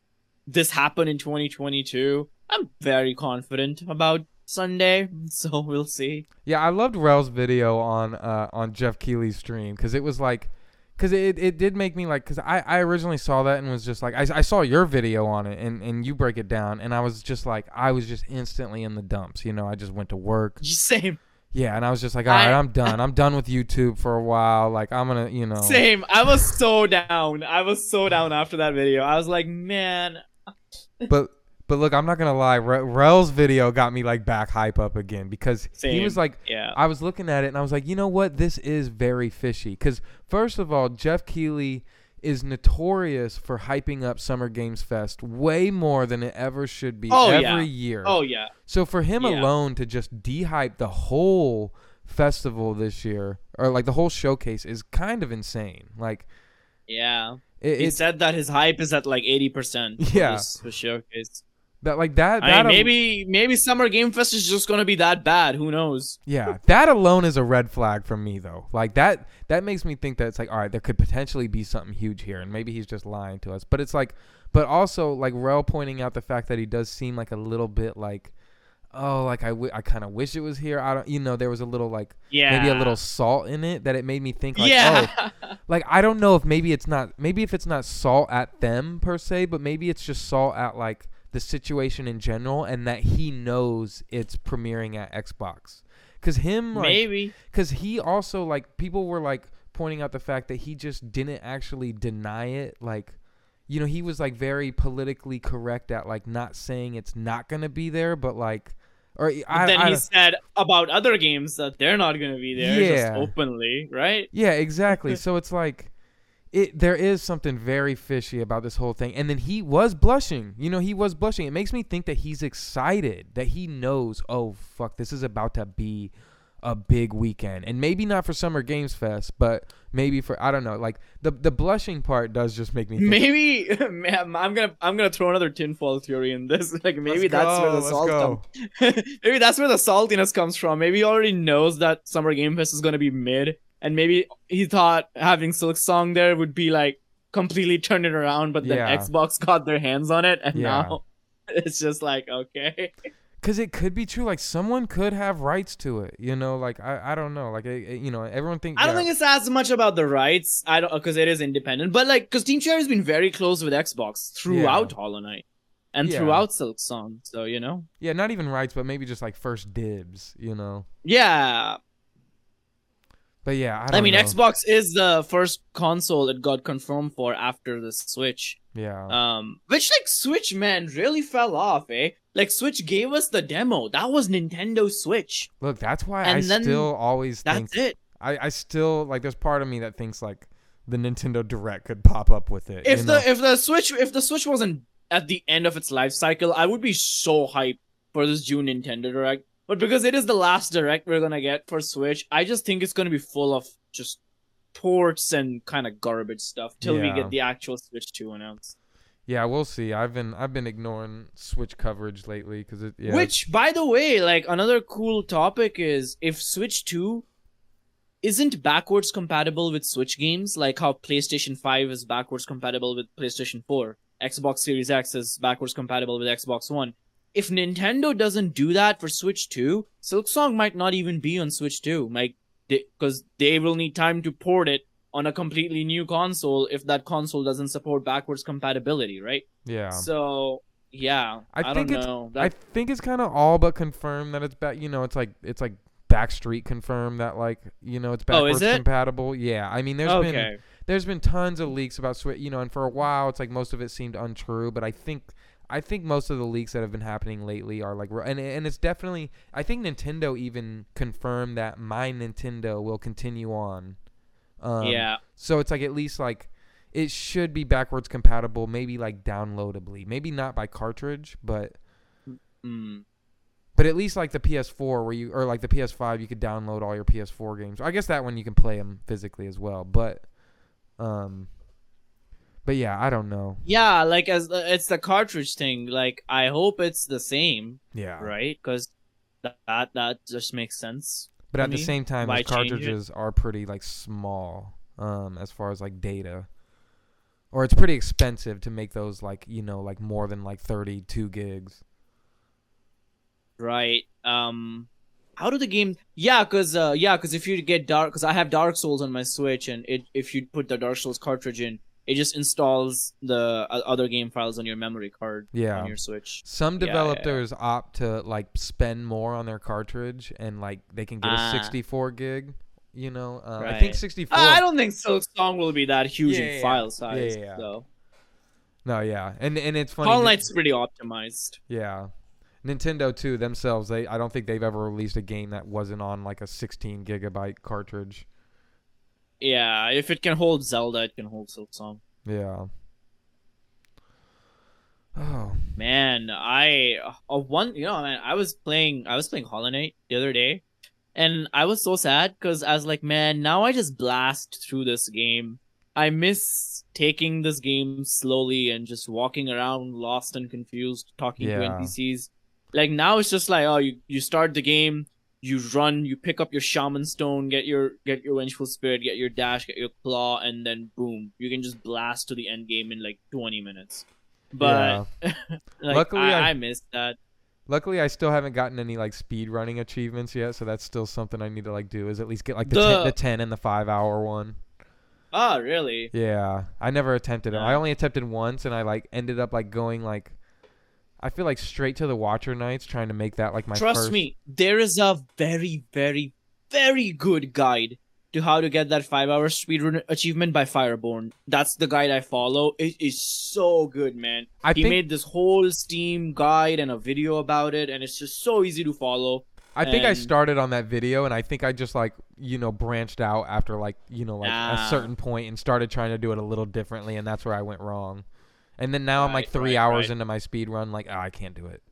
this happened in 2022, I'm very confident about Sunday. So we'll see. Yeah, I loved Rel's video on Jeff Keighley's stream because it was like. Because it did make me like, because I originally saw that and was just like, I saw your video on it and you break it down, and I was just like, I was just instantly in the dumps. I just went to work. Same. Yeah, and I was just like, all right, I'm done. I'm done with YouTube for a while. Like, I'm going to, Same. I was so down. After that video. I was like, man. But look, I'm not going to lie. Rel's video got me like back hype up again because he was like, I was looking at it and I was like, you know what? This is very fishy. Because first of all, Jeff Keighley is notorious for hyping up Summer Games Fest way more than it ever should be every year. Oh, yeah. So for him alone to just de-hype the whole festival this year, or like the whole showcase, is kind of insane. Like, yeah. He said that his hype is at like 80%. Yeah. For showcase. Maybe Summer Game Fest is just gonna be that bad. Who knows? Yeah, that alone is a red flag for me, though. Like that makes me think that it's like, all right, there could potentially be something huge here, and maybe he's just lying to us. But it's like, but also like Rel pointing out the fact that he does seem like a little bit like, oh, like I kind of wish it was here. I don't, there was a little like, maybe a little salt in it that it made me think like, oh, like I don't know if if it's not salt at them per se, but maybe it's just salt at like the situation in general, and that he knows it's premiering at Xbox. Because he also, like, people were like pointing out the fact that he just didn't actually deny it. Like, he was like very politically correct at like not saying it's not gonna be there, but like, he said about other games that they're not gonna be there, just openly, right? Yeah, exactly. So it's like, there is something very fishy about this whole thing. And then he was blushing. He was blushing. It makes me think that he's excited, that he knows, oh, fuck, this is about to be a big weekend. And maybe not for Summer Games Fest, but maybe for, I don't know. Like, the blushing part does just make me think. Maybe, I'm gonna throw another tinfoil theory in this. Like, maybe that's where the salt comes. Maybe that's where the saltiness comes from. Maybe he already knows that Summer Game Fest is gonna be mid. And maybe he thought having Silksong there would be like completely turn it around, but then Xbox got their hands on it, and now it's just like, okay. Because it could be true. Like, someone could have rights to it. Like, I don't know. Like, everyone thinks. I don't think it's as much about the rights. I don't, because it is independent. But like, because Team Cherry has been very close with Xbox throughout Hollow Knight and throughout Silksong. So Yeah, not even rights, but maybe just like first dibs. Yeah. But yeah, I mean, know. Xbox is the first console it got confirmed for after the Switch. Yeah. Which like Switch, man, really fell off, eh? Like Switch gave us the demo. That was Nintendo Switch. Look, that's why I still always think. That's it. I still like. There's part of me that thinks like the Nintendo Direct could pop up with it. If the Switch wasn't at the end of its life cycle, I would be so hyped for this June Nintendo Direct. But because it is the last Direct we're gonna get for Switch, I just think it's gonna be full of just ports and kind of garbage stuff till we get the actual Switch 2 announced. Yeah, we'll see. I've been ignoring Switch coverage lately because it. Yeah. Which, by the way, like another cool topic is if Switch 2 isn't backwards compatible with Switch games, like how PlayStation 5 is backwards compatible with PlayStation 4, Xbox Series X is backwards compatible with Xbox One. If Nintendo doesn't do that for Switch 2, Silksong might not even be on Switch 2, like, because they will need time to port it on a completely new console if that console doesn't support backwards compatibility, right? Yeah. So, yeah, I don't know. I think it's kind of all but confirmed that it's back. It's like Backstreet confirmed that it's backwards compatible. Yeah, I mean there's been tons of leaks about Switch, and for a while it's like most of it seemed untrue, but I think I think most of the leaks that have been happening lately are like, and it's definitely, I think Nintendo even confirmed that My Nintendo will continue on. Yeah. So it's like at least like it should be backwards compatible, maybe like downloadably, maybe not by cartridge, but at least like the PS4 or like the PS5, you could download all your PS4 games. I guess that one you can play them physically as well, but yeah, I don't know. Yeah, like as it's the cartridge thing. Like I hope it's the same. Yeah. Right, because that just makes sense. But at the same time, those cartridges cartridges are pretty like small, as far as like data, or it's pretty expensive to make those like like more than like 32 gigs. Right. How do the game? Yeah, because if you get because I have Dark Souls on my Switch, and if you put the Dark Souls cartridge in, it just installs the other game files on your memory card on your Switch. Some developers opt to like spend more on their cartridge, and like they can get a 64 gig. Right. I think 64. I don't think Silksong will be that huge in file size. Yeah. So. No, yeah, and it's funny. Hollow Knight's pretty optimized. Yeah. Nintendo too themselves, I don't think they've ever released a game that wasn't on like a 16 gigabyte cartridge. Yeah, if it can hold Zelda, it can hold Silksong. Yeah. Oh man, I was playing Hollow Knight the other day, and I was so sad because I was like, man, now I just blast through this game. I miss taking this game slowly and just walking around lost and confused, talking to NPCs. Like now it's just like, oh, you start the game, you run, you pick up your shaman stone, get your vengeful spirit, get your dash, get your claw, and then boom, you can just blast to the end game in like 20 minutes. But luckily I missed that. Luckily, I still haven't gotten any like speed running achievements yet, so that's still something I need to like do. Is at least get like the 10 and the 5 hour one. Oh, really? Yeah, I never attempted it. I only attempted once, and I like ended up like going like. I feel like straight to the Watcher Knights, trying to make that like my Trust first... me, there is a very, very, very good guide to how to get that 5 hour speedrun achievement by Fireborn. That's the guide I follow. It is so good, man. He made this whole Steam guide and a video about it, and it's just so easy to follow. I think I started on that video, and I think I just like branched out after like a certain point and started trying to do it a little differently, and that's where I went wrong. And then now I'm like 3 hours into my speed run, like, I can't do it.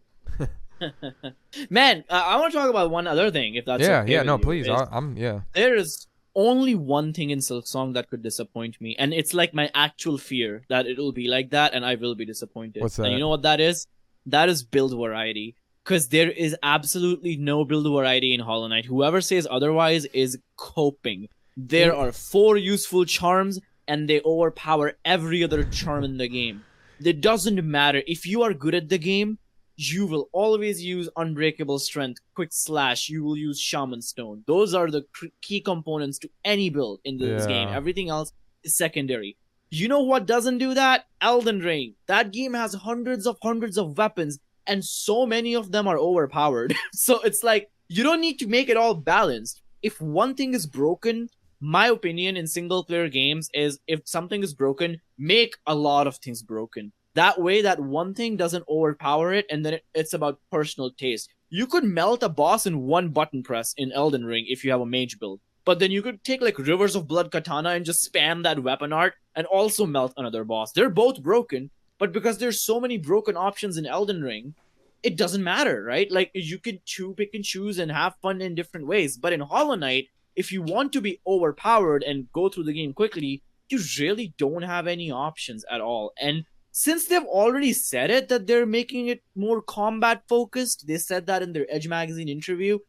Man, I want to talk about one other thing, if that's okay. Yeah, no, you. please. There is only one thing in Silksong that could disappoint me, and it's like my actual fear that it'll be like that, and I will be disappointed. What's that? And you know what that is? That is build variety. Because there is absolutely no build variety in Hollow Knight. Whoever says otherwise is coping. There are 4 useful charms, and they overpower every other charm in the game. It doesn't matter. If you are good at the game, you will always use Unbreakable Strength, Quick Slash, you will use Shaman Stone. Those are the key components to any build in this game. Everything else is secondary. You know what doesn't do that? Elden Ring. That game has hundreds of weapons, and so many of them are overpowered. So it's like, you don't need to make it all balanced. If one thing is broken, my opinion in single player games is if something is broken, make a lot of things broken. That way, that one thing doesn't overpower it, and then it's about personal taste. You could melt a boss in one button press in Elden Ring if you have a mage build. But then you could take like Rivers of Blood Katana and just spam that weapon art and also melt another boss. They're both broken, but because there's so many broken options in Elden Ring, it doesn't matter, right? Like, you can pick and choose and have fun in different ways. But in Hollow Knight, if you want to be overpowered and go through the game quickly, you really don't have any options at all. And since they've already said it, that they're making it more combat focused, they said that in their Edge magazine interview.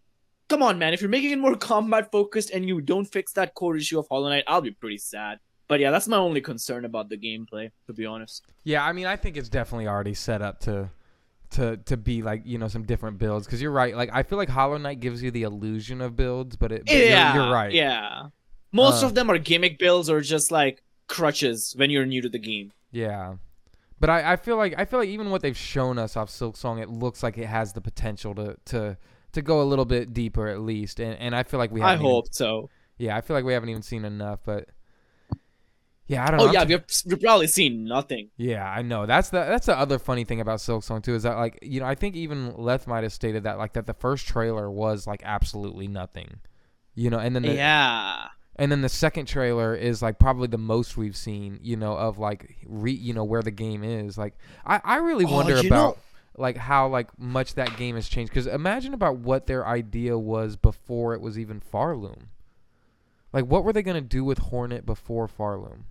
Come on, man, if you're making it more combat focused and you don't fix that core issue of Hollow Knight, I'll be pretty sad. But yeah, that's my only concern about the gameplay, to be honest. Yeah, I mean, I think it's definitely already set up to be like, some different builds, because you're right. Like, I feel like Hollow Knight gives you the illusion of builds, but you're right. Yeah, most of them are gimmick builds or just like crutches when you're new to the game. Yeah, but I feel like even what they've shown us off Silksong, it looks like it has the potential to go a little bit deeper at least, and I feel like we haven't. I hope so. Yeah, I feel like we haven't even seen enough, but Yeah, I don't Oh know. yeah, we've probably seen nothing. Yeah, I know. That's the other funny thing about Silksong too is that like I think even Leth might have stated that like that the first trailer was like absolutely nothing, and then Yeah. the second trailer is like probably the most we've seen, of like where the game is. Like I really wonder about like how like much that game has changed, because imagine about what their idea was before it was even Farloom. Like what were they gonna do with Hornet before Farloom?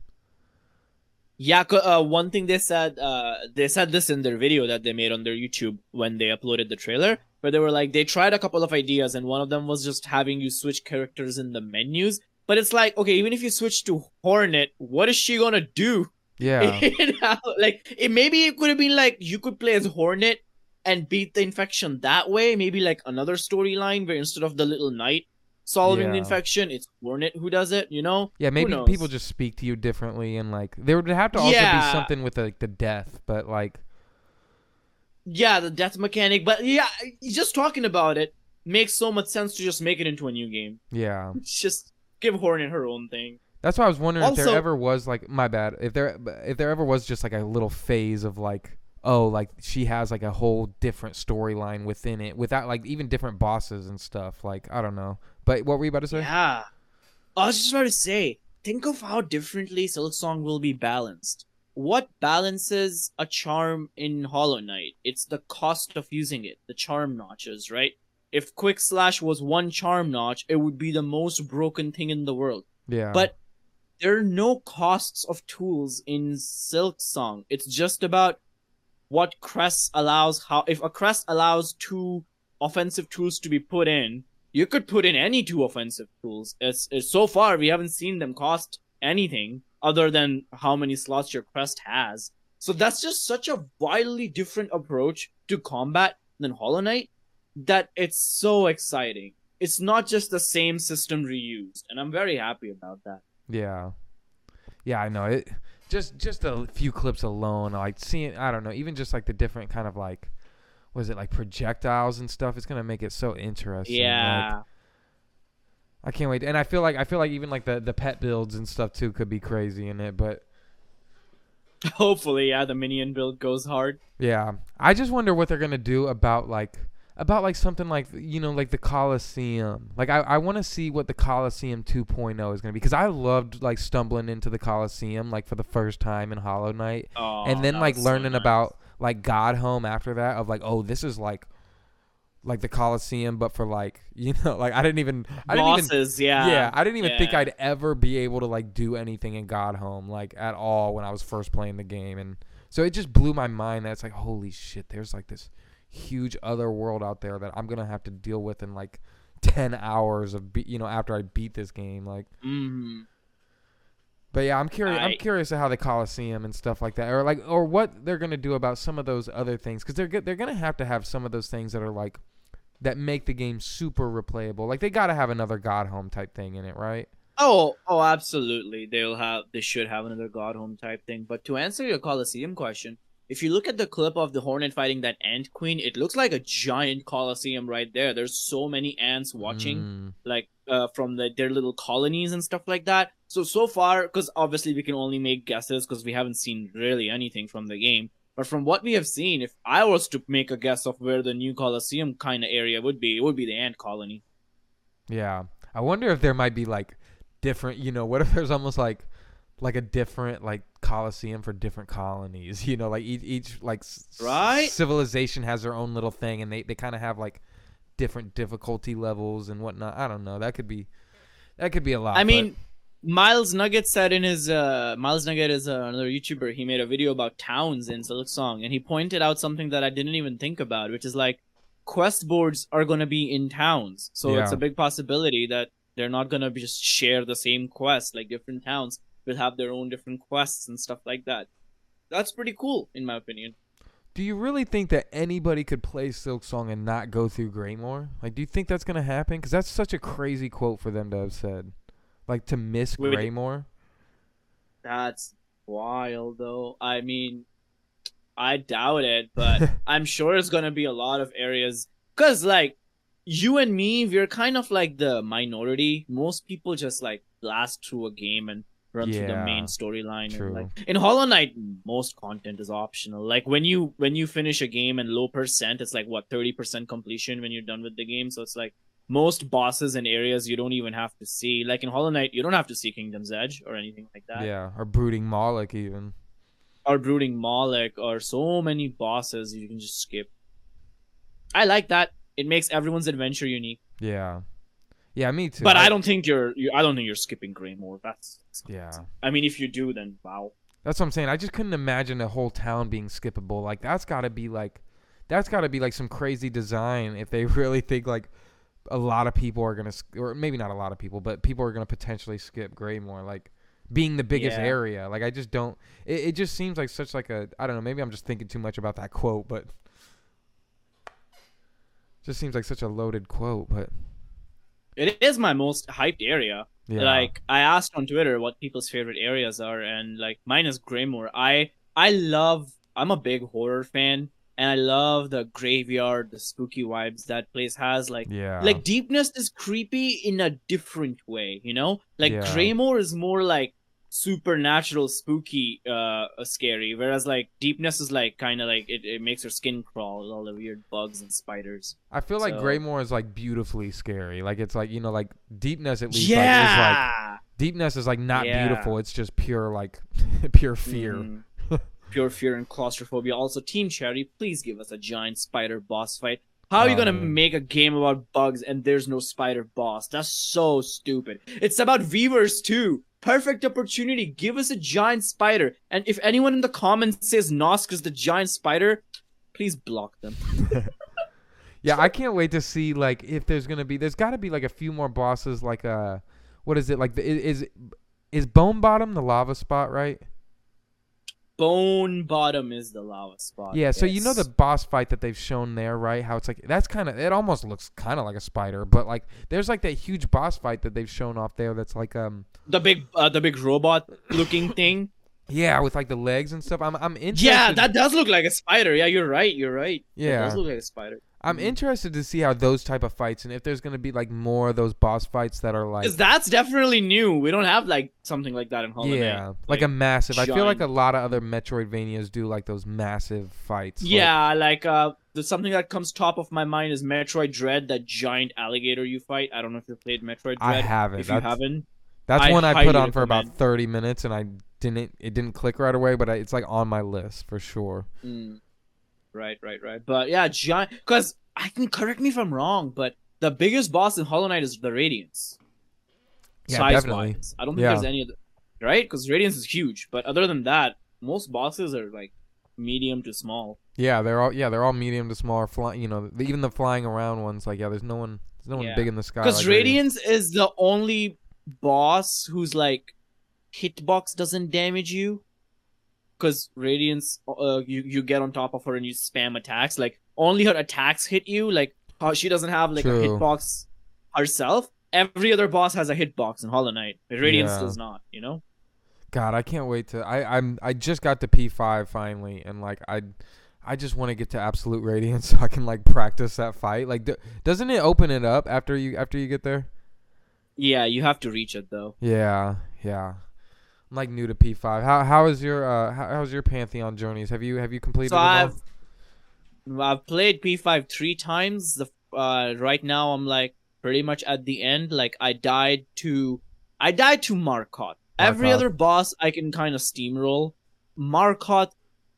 Yeah, one thing they said this in their video that they made on their YouTube when they uploaded the trailer, where they were like, they tried a couple of ideas, and one of them was just having you switch characters in the menus. But it's like, okay, even if you switch to Hornet, what is she gonna do? Yeah. Like, maybe it could have been like, you could play as Hornet and beat the infection that way. Maybe like another storyline where instead of the little knight solving the infection, it's Hornet who does it, Yeah, maybe people just speak to you differently, and like there would have to also be something with like the death, but like the death mechanic. But yeah, just talking about it makes so much sense to just make it into a new game. Yeah, just give Hornet her own thing. That's why I was wondering if there ever was like, my bad, if there ever was just like a little phase of like, oh, like she has like a whole different storyline within it without like even different bosses and stuff. Like I don't know. But what were you about to say? Yeah. I was just about to say, think of how differently Silksong will be balanced. What balances a charm in Hollow Knight? It's the cost of using it, the charm notches, right? If Quick Slash was one charm notch, it would be the most broken thing in the world. Yeah. But there are no costs of tools in Silksong. It's just about what crest allows. If a crest allows 2 offensive tools to be put in, you could put in any 2 offensive tools. So far, we haven't seen them cost anything other than how many slots your crest has. So that's just such a wildly different approach to combat than Hollow Knight that it's so exciting. It's not just the same system reused, and I'm very happy about that. Yeah. Yeah, I know. It just a few clips alone, like seeing, I don't know, even just like the different kind of like, was it like projectiles and stuff? It's gonna make it so interesting. Yeah. Like, I can't wait. And I feel like even like the pet builds and stuff too could be crazy in it, but hopefully, yeah, the minion build goes hard. Yeah. I just wonder what they're gonna do about like something like, like the Coliseum. Like I want to see what the Coliseum 2.0 is going to be, because I loved like stumbling into the Coliseum like for the first time in Hollow Knight, and then like learning about like God Home after that, of like, oh, this is like the Coliseum but for like, like I didn't even think I'd ever be able to like do anything in God Home like at all when I was first playing the game. And so it just blew my mind that it's like, holy shit, there's like this huge other world out there that I'm gonna have to deal with in like 10 hours of after I beat this game, like. But yeah, I'm curious of how the Coliseum and stuff like that, or what they're gonna do about some of those other things, because they're gonna have to have some of those things that are like, that make the game super replayable. Like they gotta have another God Home type thing in it, right? Oh, absolutely. They should have another God Home type thing. But to answer your Coliseum question, if you look at the clip of the Hornet fighting that Ant Queen, it looks like a giant Coliseum right there. There's so many ants watching, like from their little colonies and stuff like that. So far, because obviously we can only make guesses because we haven't seen really anything from the game. But from what we have seen, if I was to make a guess of where the new Coliseum kind of area would be, it would be the ant colony. Yeah. I wonder if there might be like different, what if there's almost like a different like Coliseum for different colonies, like each like civilization has their own little thing, and they kind of have like different difficulty levels and whatnot. I don't know. That could be a lot. I mean, Miles Nugget said in his Miles Nugget is another YouTuber. He made a video about towns in Silksong, and he pointed out something that I didn't even think about, which is like quest boards are going to be in towns. So it's a big possibility that they're not going to just share the same quest. Like different towns will have their own different quests and stuff like that. That's pretty cool, in my opinion. Do you really think that anybody could play Silksong and not go through Greymore? Like, do you think that's going to happen? Because that's such a crazy quote for them to have said. Like, to miss Greymore? That's wild, though. I mean, I doubt it, but I'm sure it's going to be a lot of areas. Because, like, you and me, we're kind of like the minority. Most people just, like, blast through a game and run through the Yeah, main storyline. true. And like in Hollow Knight, most content is optional. Like when you finish a game and low percent, it's like what 30% completion when you're done with the game. So it's like most bosses and areas you don't even have to see. Like in Hollow Knight, you don't have to see Kingdom's Edge or anything like that. Yeah, or Brooding Moloch even. Or Brooding Moloch, or so many bosses you can just skip. I like that. It makes everyone's adventure unique. Yeah. Yeah, me too. But I don't think you're skipping Greymore. That's Yeah. I mean, if you do, then wow. That's what I'm saying. I just couldn't imagine a whole town being skippable. Like that's got to be like some crazy design if they really think like a lot of people are going to, or maybe not a lot of people, but people are going to potentially skip Greymore, like being the biggest area. Like I just don't, it just seems like such like a, I don't know, maybe I'm just thinking too much about that quote, but just seems like such a loaded quote, but it is my most hyped area. yeah. Like I asked on Twitter what people's favorite areas are, and like mine is Greymore. I'm a big horror fan, and I love the graveyard, the spooky vibes that place has. Like Deepness is creepy in a different way, you know? Like Greymore is more like supernatural, spooky, scary, whereas like Deepness is like kind of like it makes your skin crawl with all the weird bugs and spiders. I feel like Greymore is like beautifully scary. Like it's like, you know, like Deepness at least is like Deepness is like not beautiful. It's just pure like pure fear. Pure fear and claustrophobia. Also, Team Cherry, please give us a giant spider boss fight. How are you gonna make a game about bugs and there's no spider boss? That's so stupid. It's about Weavers too. Perfect opportunity. Give us a giant spider. And if anyone in the comments says Nosk is the giant spider, please block them. Yeah, I can't wait to see like if there's got to be like a few more bosses. Like what is it like? Is Bone Bottom the lava spot, right? Bone Bottom is the lava spot. Yeah, so you know the boss fight that they've shown there, right? How it's like it almost looks kind of like a spider, but like there's like that huge boss fight that they've shown off there that's like the big robot looking thing. Yeah, with like the legs and stuff. I'm interested. Yeah, that does look like a spider. Yeah, you're right. Yeah, it does look like a spider. I'm interested to see how those type of fights, and if there's going to be like more of those boss fights that are like... 'Cause that's definitely new. We don't have like something like that in Hollow Knight. Yeah, like a massive... Giant. I feel like a lot of other Metroidvanias do like those massive fights. Yeah, like something that comes top of my mind is Metroid Dread, that giant alligator you fight. I don't know if you've played Metroid Dread. I haven't. If you haven't... That's one I put on for about 30 minutes, and it didn't click right away, but it's like on my list for sure. Right. But yeah, giant... Because... I can correct me if I'm wrong, but the biggest boss in Hollow Knight is the Radiance. Yeah, definitely. I don't think there's any other, right? Because Radiance is huge, but other than that, most bosses are like medium to small. Yeah, they're all medium to small. You know, even the flying around ones, like there's no one big in the sky. Because like Radiance is the only boss whose like hitbox doesn't damage you. Because Radiance, you get on top of her and you spam attacks. Like, only her attacks hit you. Like, how she doesn't have, like, a hitbox herself. Every other boss has a hitbox in Hollow Knight. But Radiance does not, you know? God, I can't wait to... I just got to P5 finally. And, like, I just want to get to Absolute Radiance so I can, like, practice that fight. Like, doesn't it open it up after you get there? Yeah, you have to reach it, though. Yeah. I'm like new to P5. How's your Pantheon journeys? Have you completed? So I've played P5 3 times. Right now I'm like pretty much at the end. Like I died to Marcotte. Every other boss I can kind of steamroll. Marcotte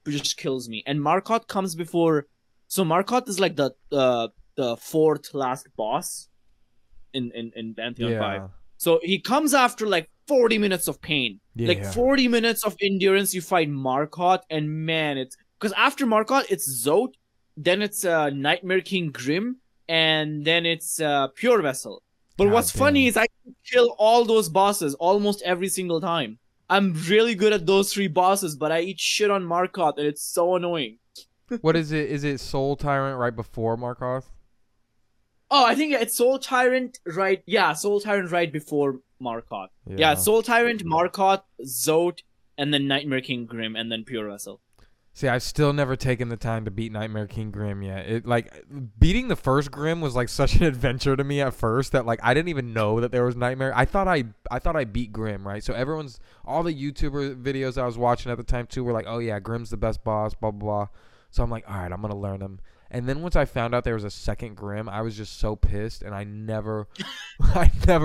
just kills me, and Marcotte comes before. So Marcotte is like the fourth last boss in Pantheon 5. So he comes after like 40 minutes of pain. Like 40 minutes of endurance, you fight Marcotte, and man, it's... Because after Marcotte, it's Zote, then it's Nightmare King Grim, and then it's Pure Vessel. But what's funny is I can kill all those bosses almost every single time. I'm really good at those 3 bosses, but I eat shit on Marcotte, and it's so annoying. What is it? Is it Soul Tyrant right before Marcotte? Oh, I think it's Soul Tyrant right... Yeah, Soul Tyrant right before Marcotte. Yeah, Soul Tyrant, Marcotte, Zote, and then Nightmare King Grim, and then Pure Vessel. See, I've still never taken the time to beat Nightmare King Grim yet. It like beating the first Grim was like such an adventure to me at first that like I didn't even know that there was Nightmare. I thought I beat Grim, right? So all the YouTuber videos I was watching at the time too were like, "Oh yeah, Grim's the best boss, blah blah blah." So I'm like, "All right, I'm going to learn him." And then once I found out there was a second Grim, I was just so pissed, and I never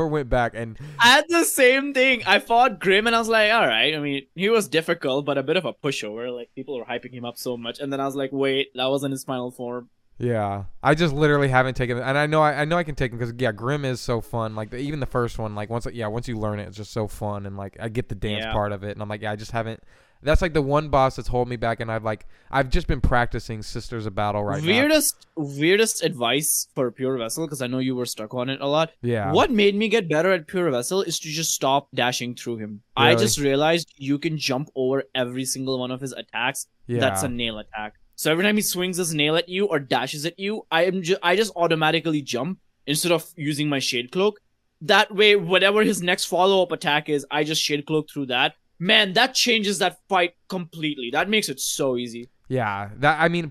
went back. And I had the same thing. I fought Grim, and I was like, all right. I mean, he was difficult, but a bit of a pushover. Like, people were hyping him up so much. And then I was like, wait, that wasn't his final form. yeah, I just literally haven't taken it, and I know I can take him because yeah, Grim is so fun. Like even the first one, like once you learn it, it's just so fun, and like I get the dance part of it, and I'm like, yeah, I just haven't. That's like the one boss that's holding me back, and I've just been practicing Sisters of Battle now. Weirdest advice for Pure Vessel, because I know you were stuck on it a lot. Yeah. What made me get better at Pure Vessel is to just stop dashing through him. Really? I just realized you can jump over every single one of his attacks. Yeah. That's a nail attack. So every time he swings his nail at you or dashes at you, I just automatically jump instead of using my Shade Cloak. That way, whatever his next follow-up attack is, I just Shade Cloak through that. Man, that changes that fight completely. That makes it so easy. Yeah,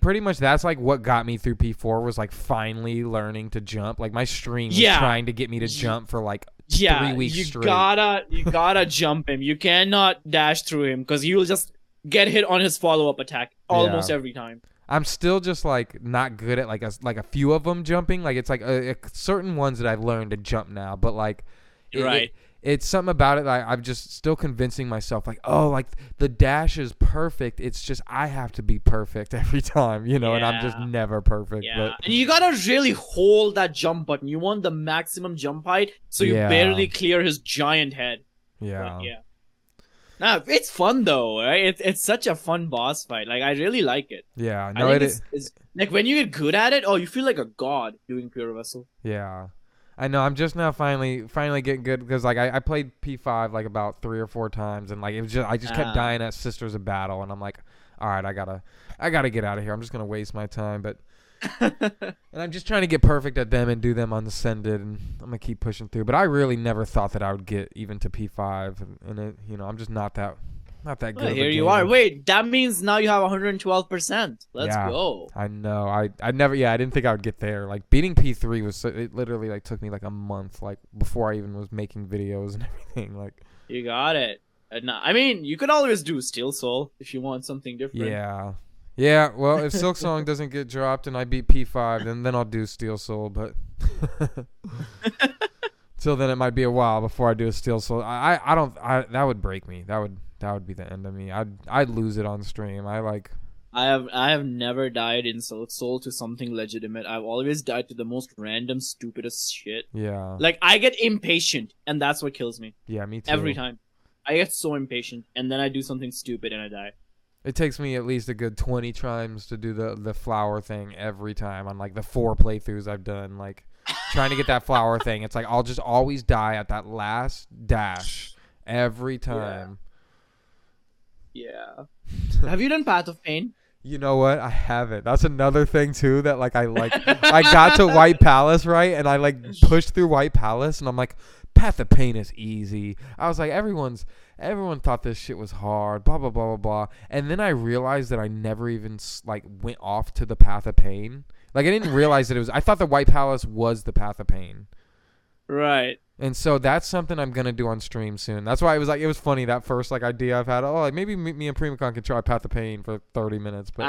pretty much that's like what got me through P4 was like finally learning to jump. Like my stream was trying to get me to jump for like 3 weeks straight. You gotta jump him. You cannot dash through him because you'll just get hit on his follow-up attack almost every time. I'm still just like not good at like a few of them jumping. Like it's like certain ones that I've learned to jump now, but like it's something about it that I'm just still convincing myself like, oh, like the dash is perfect. It's just I have to be perfect every time, and I'm just never perfect. Yeah, and you gotta really hold that jump button. You want the maximum jump height, so you barely clear his giant head. Yeah. But, yeah. Nah, it's fun though, right? It's such a fun boss fight. Like I really like it. Yeah, no, I think it's like when you get good at it, you feel like a god doing Pure Vessel. Yeah. I know. I'm just now finally getting good because like I played P5 like about 3 or 4 times and like it was I just kept dying at Sisters of Battle and I'm like, all right, I gotta get out of here. I'm just gonna waste my time, but and I'm just trying to get perfect at them and do them unscended, and I'm gonna keep pushing through. But I really never thought that I would get even to P5, and it, I'm just not that good. Well, here you are. Wait, that means now you have 112%. Let's go. I know. I didn't think I would get there. Like beating P3 was it literally like took me like a month, like before I even was making videos and everything. Like you got it. I mean, you could always do Steel Soul if you want something different. Yeah, well, if Silksong doesn't get dropped and I beat P5, then I'll do Steel Soul, but till then it might be a while before I do a Steel Soul. That would break me. That would be the end of me. I'd lose it on stream. I have never died in Silksong to something legitimate. I've always died to the most random, stupidest shit. Yeah. Like I get impatient and that's what kills me. Yeah, me too. Every time. I get so impatient and then I do something stupid and I die. It takes me at least a good 20 tries to do the flower thing every time on like the 4 playthroughs I've done. Like trying to get that flower thing. It's like I'll just always die at that last dash every time. Yeah. Have you done Path of Pain? You know what? I haven't. That's another thing too that I got to White Palace, right? And I like pushed through White Palace and I'm like, Path of Pain is easy. I was like, everyone thought this shit was hard, blah blah blah blah blah. And then I realized that I never even like went off to the Path of Pain. Like I didn't realize that it was. I thought the White Palace was the Path of Pain. Right. And so that's something I'm gonna do on stream soon. That's why it was funny that first like idea I've had. Oh, like maybe me and PRIMACON can try Path of Pain for 30 minutes. But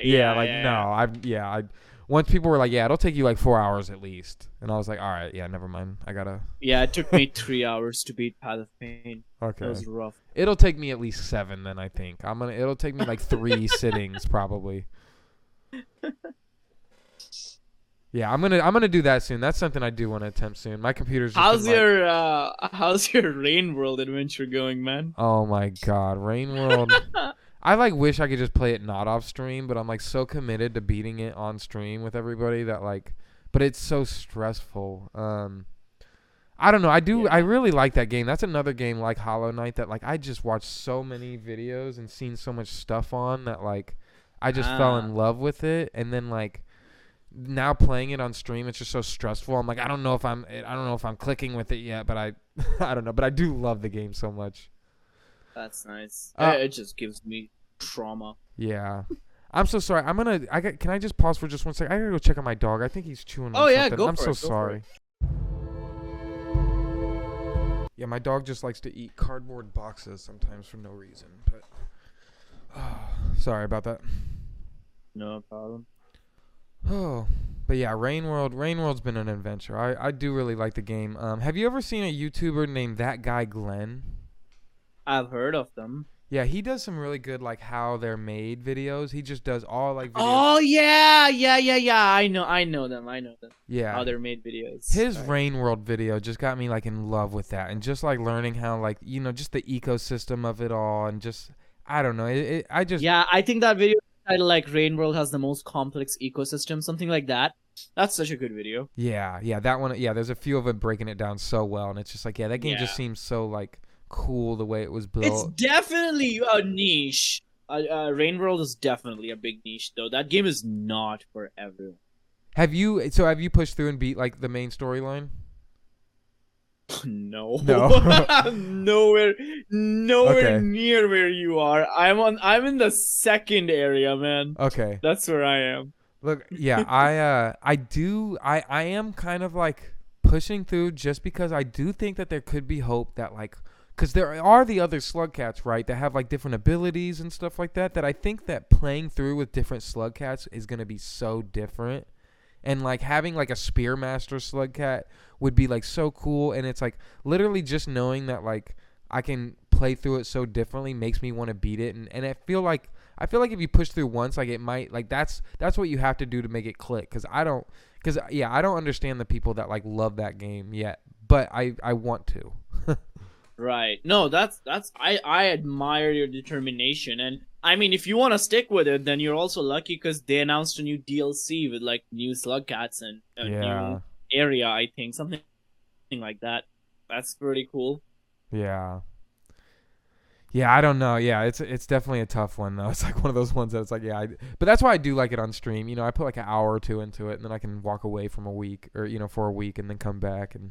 it's once people were like, yeah, it'll take you like 4 hours at least. And I was like, all right, yeah, never mind. I gotta. Yeah, it took me 3 hours to beat Path of Pain. Okay. That was rough. It'll take me at least 7 then, I think. It'll take me like 3 sittings probably. Yeah, I'm gonna do that soon. That's something I do want to attempt soon. My computer's just how's your Rain World adventure going, man? Oh my god, Rain World. I like wish I could just play it not off stream, but I'm like so committed to beating it on stream with everybody that like, but it's so stressful. I don't know. I really like that game. That's another game like Hollow Knight that like I just watched so many videos and seen so much stuff on that like I just fell in love with it, and then like now playing it on stream it's just so stressful. I'm like I don't know if I'm clicking with it yet, but I don't know, but I do love the game so much. That's nice. It just gives me trauma. Yeah. I'm so sorry. Can I just pause for just 1 second? I gotta go check on my dog. I think he's chewing on something. Go I'm for so it. Go sorry. Yeah, my dog just likes to eat cardboard boxes sometimes for no reason. But sorry about that. No problem. Oh, but yeah, Rainworld's been an adventure. I do really like the game. Have you ever seen a YouTuber named That Guy Glenn? I've heard of them. Yeah, he does some really good like how they're made videos. He just does all like videos. Oh yeah. I know them. Yeah. How they're made videos. His Rainworld video just got me like in love with that, and just like learning how like just the ecosystem of it all, and just I don't know. I think that video title like Rainworld has the most complex ecosystem, something like that. That's such a good video. Yeah, that one. Yeah, there's a few of them breaking it down so well, and it's just like that game just seems so like cool the way it was built. It's definitely a niche. Rainworld is definitely a big niche, though. That game is not for everyone. Have you pushed through and beat like the main storyline? No. I'm nowhere near where you are. I'm in the second area, man. Okay. That's where I am. Look, yeah, I am kind of like pushing through just because I do think that there could be hope that like, because there are the other slug cats, right, that have like different abilities and stuff like that I think that playing through with different slug cats is going to be so different. And like having like a Spearmaster slug cat would be like so cool, and it's like literally just knowing that like I can play through it so differently makes me want to beat it, and I feel like if you push through once, like it might like that's what you have to do to make it click, because I don't understand the people that like love that game yet, but I want to. Right. No, that's I admire your determination, and I mean, if you want to stick with it, then you're also lucky because they announced a new DLC with like new slug cats and a new area. I think something like that. That's pretty cool. Yeah. Yeah, I don't know. Yeah, it's definitely a tough one though. It's like one of those ones that it's like but that's why I do like it on stream. I put like an hour or two into it, and then I can walk away from a week or for a week and then come back and.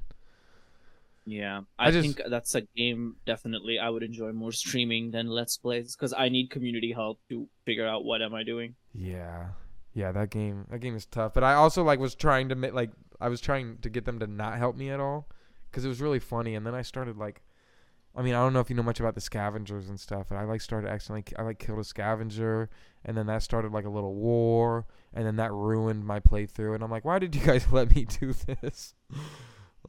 Yeah, I think that's a game definitely I would enjoy more streaming than Let's Plays, because I need community help to figure out what am I doing. Yeah, that game is tough. But I also like was trying to get them to not help me at all, because it was really funny. And then I started like, I mean, I don't know if you know much about the scavengers and stuff, but I like started accidentally I like killed a scavenger, and then that started like a little war, and then that ruined my playthrough. And I'm like, why did you guys let me do this?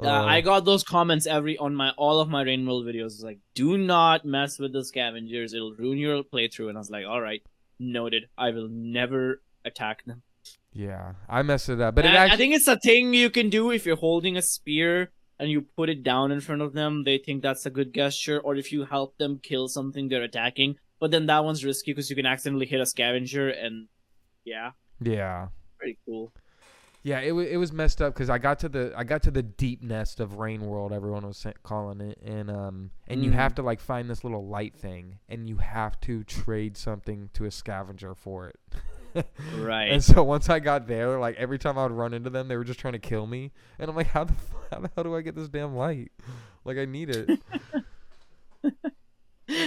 I got those comments on all of my Rainworld videos. It's like, do not mess with the scavengers, it'll ruin your playthrough. And I was like, all right, noted. I will never attack them. Yeah, I messed it up. But I think it's a thing you can do if you're holding a spear and you put it down in front of them. They think that's a good gesture. Or if you help them kill something they're attacking. But then that one's risky because you can accidentally hit a scavenger, and yeah, pretty cool. Yeah, it was messed up because I got to the deep nest of Rainworld, everyone was calling it, and you have to like find this little light thing, and you have to trade something to a scavenger for it. Right. And so once I got there, like every time I would run into them, they were just trying to kill me, and I'm like, how the hell do I get this damn light? Like I need it.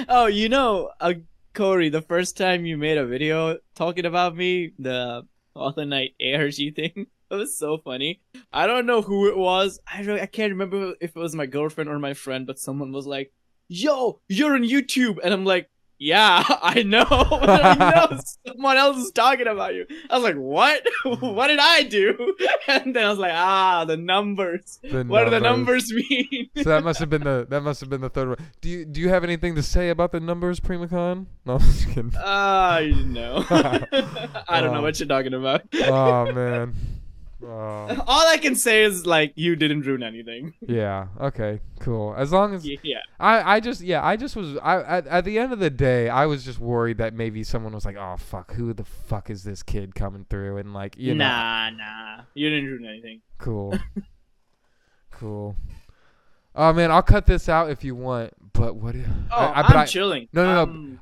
Oh, Corey, the first time you made a video talking about me, the Other Night ARG thing. It was so funny. I don't know who it was. I can't remember if it was my girlfriend or my friend, but someone was like, "Yo, you're on YouTube," and I'm like, "Yeah, I know." Like, no, someone else is talking about you. I was like, "What? What did I do?" And then I was like, the numbers. What do the numbers mean? So that must have been the third one. Do you have anything to say about the numbers, PRIMACON? No, I'm just kidding. No. I don't know what you're talking about. Oh man. All I can say is like you didn't ruin anything. Yeah. Okay. Cool. As long as yeah. I just was at the end of the day I was just worried that maybe someone was like, oh fuck, who the fuck is this kid coming through, and like Nah, you didn't ruin anything. Cool. Cool. Oh man, I'll cut this out if you want. But what? I'm chilling. No.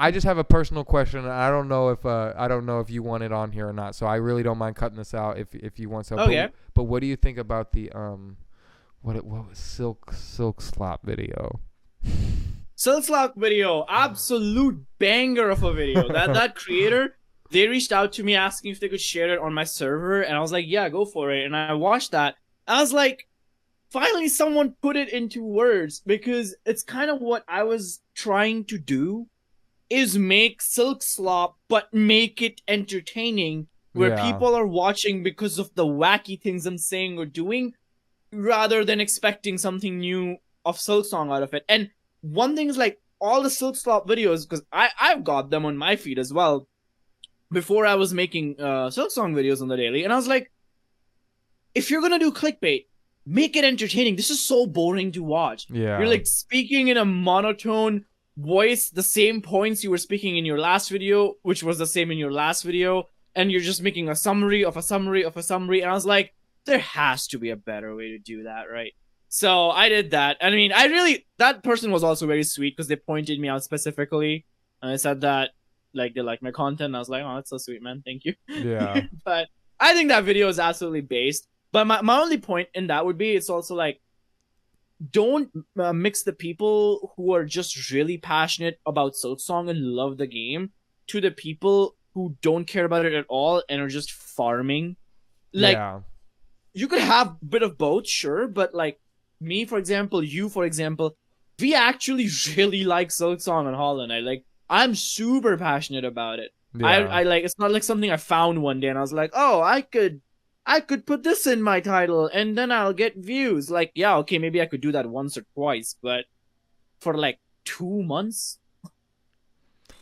I just have a personal question, and I don't know if you want it on here or not. So I really don't mind cutting this out if you want to. Okay. But what do you think about the what was Silk Slop video? Silksong video, absolute banger of a video. That creator, they reached out to me asking if they could share it on my server, and I was like, yeah, go for it. And I watched that. I was like, finally someone put it into words, because it's kind of what I was trying to do, is make Silksong, but make it entertaining, where people are watching because of the wacky things I'm saying or doing, rather than expecting something new of Silksong out of it. And one thing is, like, all the Silksong videos, because I've got them on my feed as well, before I was making Silksong videos on the daily, and I was like, if you're gonna do clickbait, make it entertaining. This is so boring to watch. You're like speaking in a monotone voice, the same points you were speaking in your last video, which was the same in your last video, and you're just making a summary of a summary of a summary. And I was like, there has to be a better way to do that, right? So I did that. I mean, that person was also very sweet, because they pointed me out specifically, and I said that, like, they like my content. And I was like, oh, that's so sweet, man. Thank you. Yeah. But I think that video is absolutely based. But my only point in that would be, it's also like, don't mix the people who are just really passionate about Silksong and love the game to the people who don't care about it at all and are just farming. Like, you could have a bit of both, sure, but like me, for example, you, for example, we actually really like Silksong and Hollow Knight. Like, I'm super passionate about it. I like, it's not like something I found one day and I was like, oh, I could put this in my title and then I'll get views. Like, yeah, okay, maybe I could do that once or twice, but for like 2 months.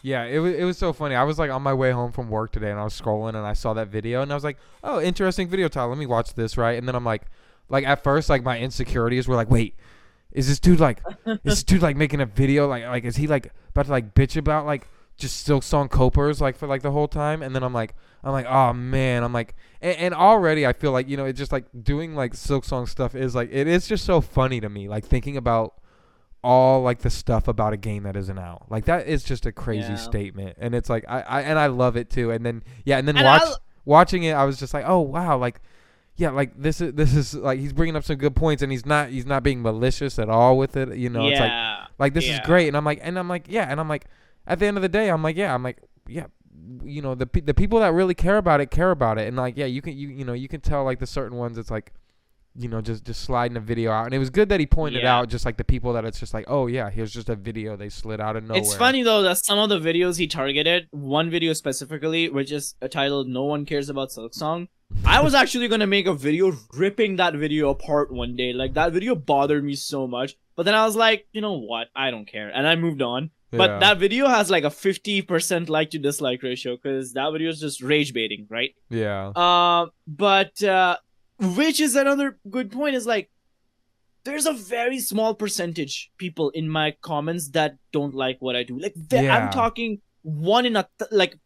Yeah, it was so funny. I was like on my way home from work today and I was scrolling and I saw that video and I was like, oh, interesting video title. Let me watch this, right? And then I'm like at first, like, my insecurities were like, wait, is this dude like making a video? Like is he like about to like bitch about like just Silksong copers like for like the whole time? And then I'm like, oh man, I'm like, and already I feel like, you know, it's just like doing like Silksong stuff is like, it is just so funny to me, like thinking about all like the stuff about a game that isn't out. Like, that is just a crazy statement, and it's like I love it too. And then watching it, I was just like, oh wow, like, yeah, like this is like, he's bringing up some good points, and he's not being malicious at all with it. You know, it's like this is great, and I'm like, at the end of the day, I'm like, you know, the people that really care about it, and like, you can tell like the certain ones, it's like, you know, just sliding a video out. And it was good that he pointed out just like the people that it's just like, oh yeah, here's just a video they slid out of nowhere. It's funny though that some of the videos he targeted, one video specifically, which is titled "No One Cares About Silksong," I was actually gonna make a video ripping that video apart one day. Like, that video bothered me so much, but then I was like, you know what, I don't care, and I moved on. But that video has like a 50% like to dislike ratio, because that video is just rage baiting, right? But which is another good point, is like, there's a very small percentage people in my comments that don't like what I do. Like, I'm talking one in like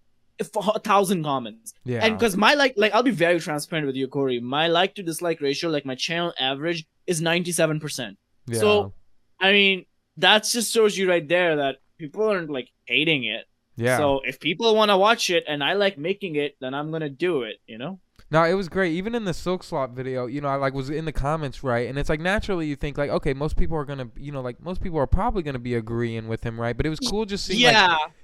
1,000 comments. And because my like I'll be very transparent with you, Corey. My like to dislike ratio, like my channel average, is 97%. So, I mean, that just shows you right there that people aren't like hating it. So if people want to watch it and I like making it, then I'm gonna do it, you know? No, it was great. Even in the Silksong video, you know, I like was in the comments, right? And it's like, naturally you think like, okay, most people are gonna, you know, like most people are probably gonna be agreeing with him, right? But it was cool just seeing,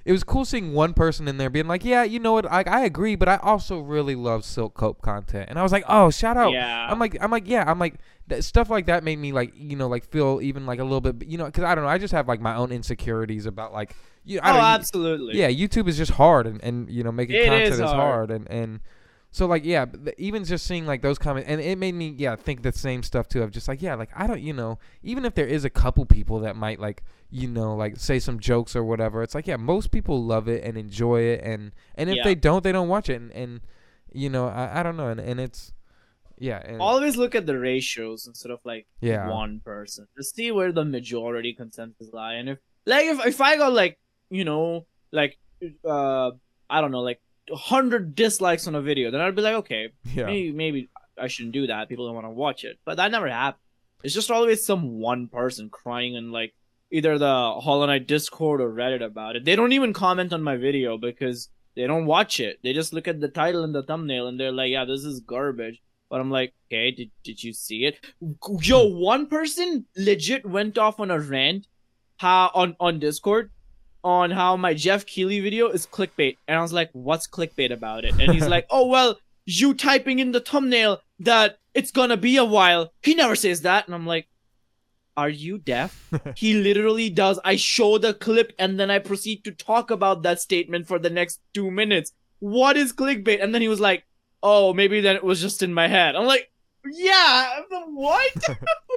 it was cool seeing one person in there being like, yeah, you know what, I agree, but I also really love Silk Cope content. And I was like, oh, shout out. I'm like, stuff like that made me like, you know, like feel even like a little bit, you know, because I don't know, I just have like my own insecurities about like, absolutely. Yeah, YouTube is just hard, and you know, making content is hard, and. So, like, yeah, even just seeing, like, those comments, and it made me, think the same stuff, too, of just, like, like, I don't, you know, even if there is a couple people that might, like, you know, like, say some jokes or whatever, it's like, most people love it and enjoy it, and if they don't watch it, and you know, I don't know, and it's, and always look at the ratios instead of, like, one person, to see where the majority consensus lie, and if I got, like, you know, like, I don't know, like, 100 dislikes on a video, then I'd be like, okay, maybe I shouldn't do that. People don't want to watch it. But that never happened. It's just always some one person crying in like either the Hollow Knight Discord or Reddit about it. They don't even comment on my video because they don't watch it. They just look at the title and the thumbnail and they're like, yeah, this is garbage. But I'm like, okay, did you see it? Yo, one person legit went off on a rant how on Discord on how my Jeff Keighley video is clickbait, and I was like, what's clickbait about it? And he's like, oh well, you typing in the thumbnail that it's gonna be a while. He never says that, and I'm like, are you deaf? He literally does. I show the clip and then I proceed to talk about that statement for the next 2 minutes. What is clickbait? And then he was like, oh, maybe then it was just in my head. I'm like, yeah, what?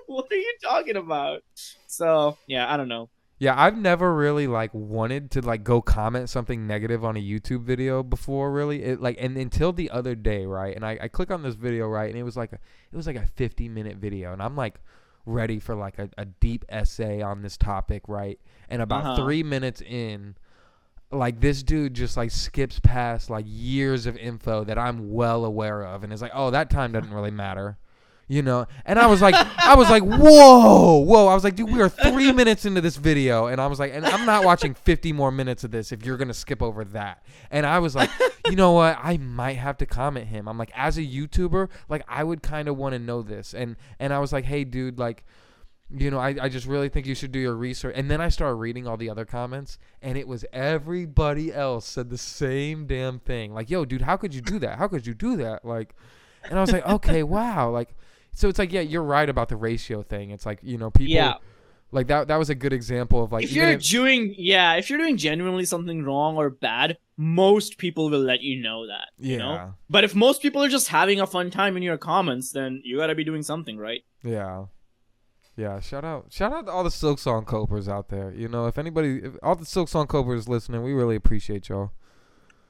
What are you talking about? So, yeah, I don't know. Yeah, I've never really like wanted to like go comment something negative on a YouTube video before, really. It like, and until the other day, right? And I click on this video, right, and it was like a 50-minute video, and I'm like ready for like a deep essay on this topic, right? And about 3 minutes in, like this dude just like skips past like years of info that I'm well aware of, and is like, oh, that time doesn't really matter. You know, and I was like, whoa. I was like, dude, we are 3 minutes into this video, and I was like, and I'm not watching 50 more minutes of this if you're gonna skip over that. And I was like, you know what? I might have to comment him. I'm like, as a YouTuber, like I would kind of want to know this, and I was like, hey, dude, like, you know, I just really think you should do your research. And then I started reading all the other comments, and it was everybody else said the same damn thing. Like, yo, dude, how could you do that? How could you do that? Like, and I was like, okay, wow, like. So it's like, yeah, you're right about the ratio thing. It's like, you know, people like that was a good example of like, if you're doing genuinely something wrong or bad, most people will let you know that. You know? But if most people are just having a fun time in your comments, then you gotta be doing something right. Yeah. Yeah, shout out to all the Silksong copers out there. You know, if all the Silksong copers listening, we really appreciate y'all.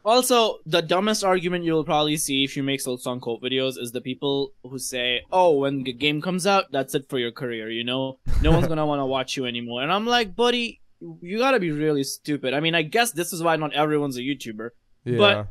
Also, the dumbest argument you'll probably see if you make Silksong Cope videos is the people who say, oh, when the game comes out, that's it for your career, you know? No one's gonna want to watch you anymore. And I'm like, buddy, you gotta be really stupid. I mean, I guess this is why not everyone's a YouTuber. Yeah. But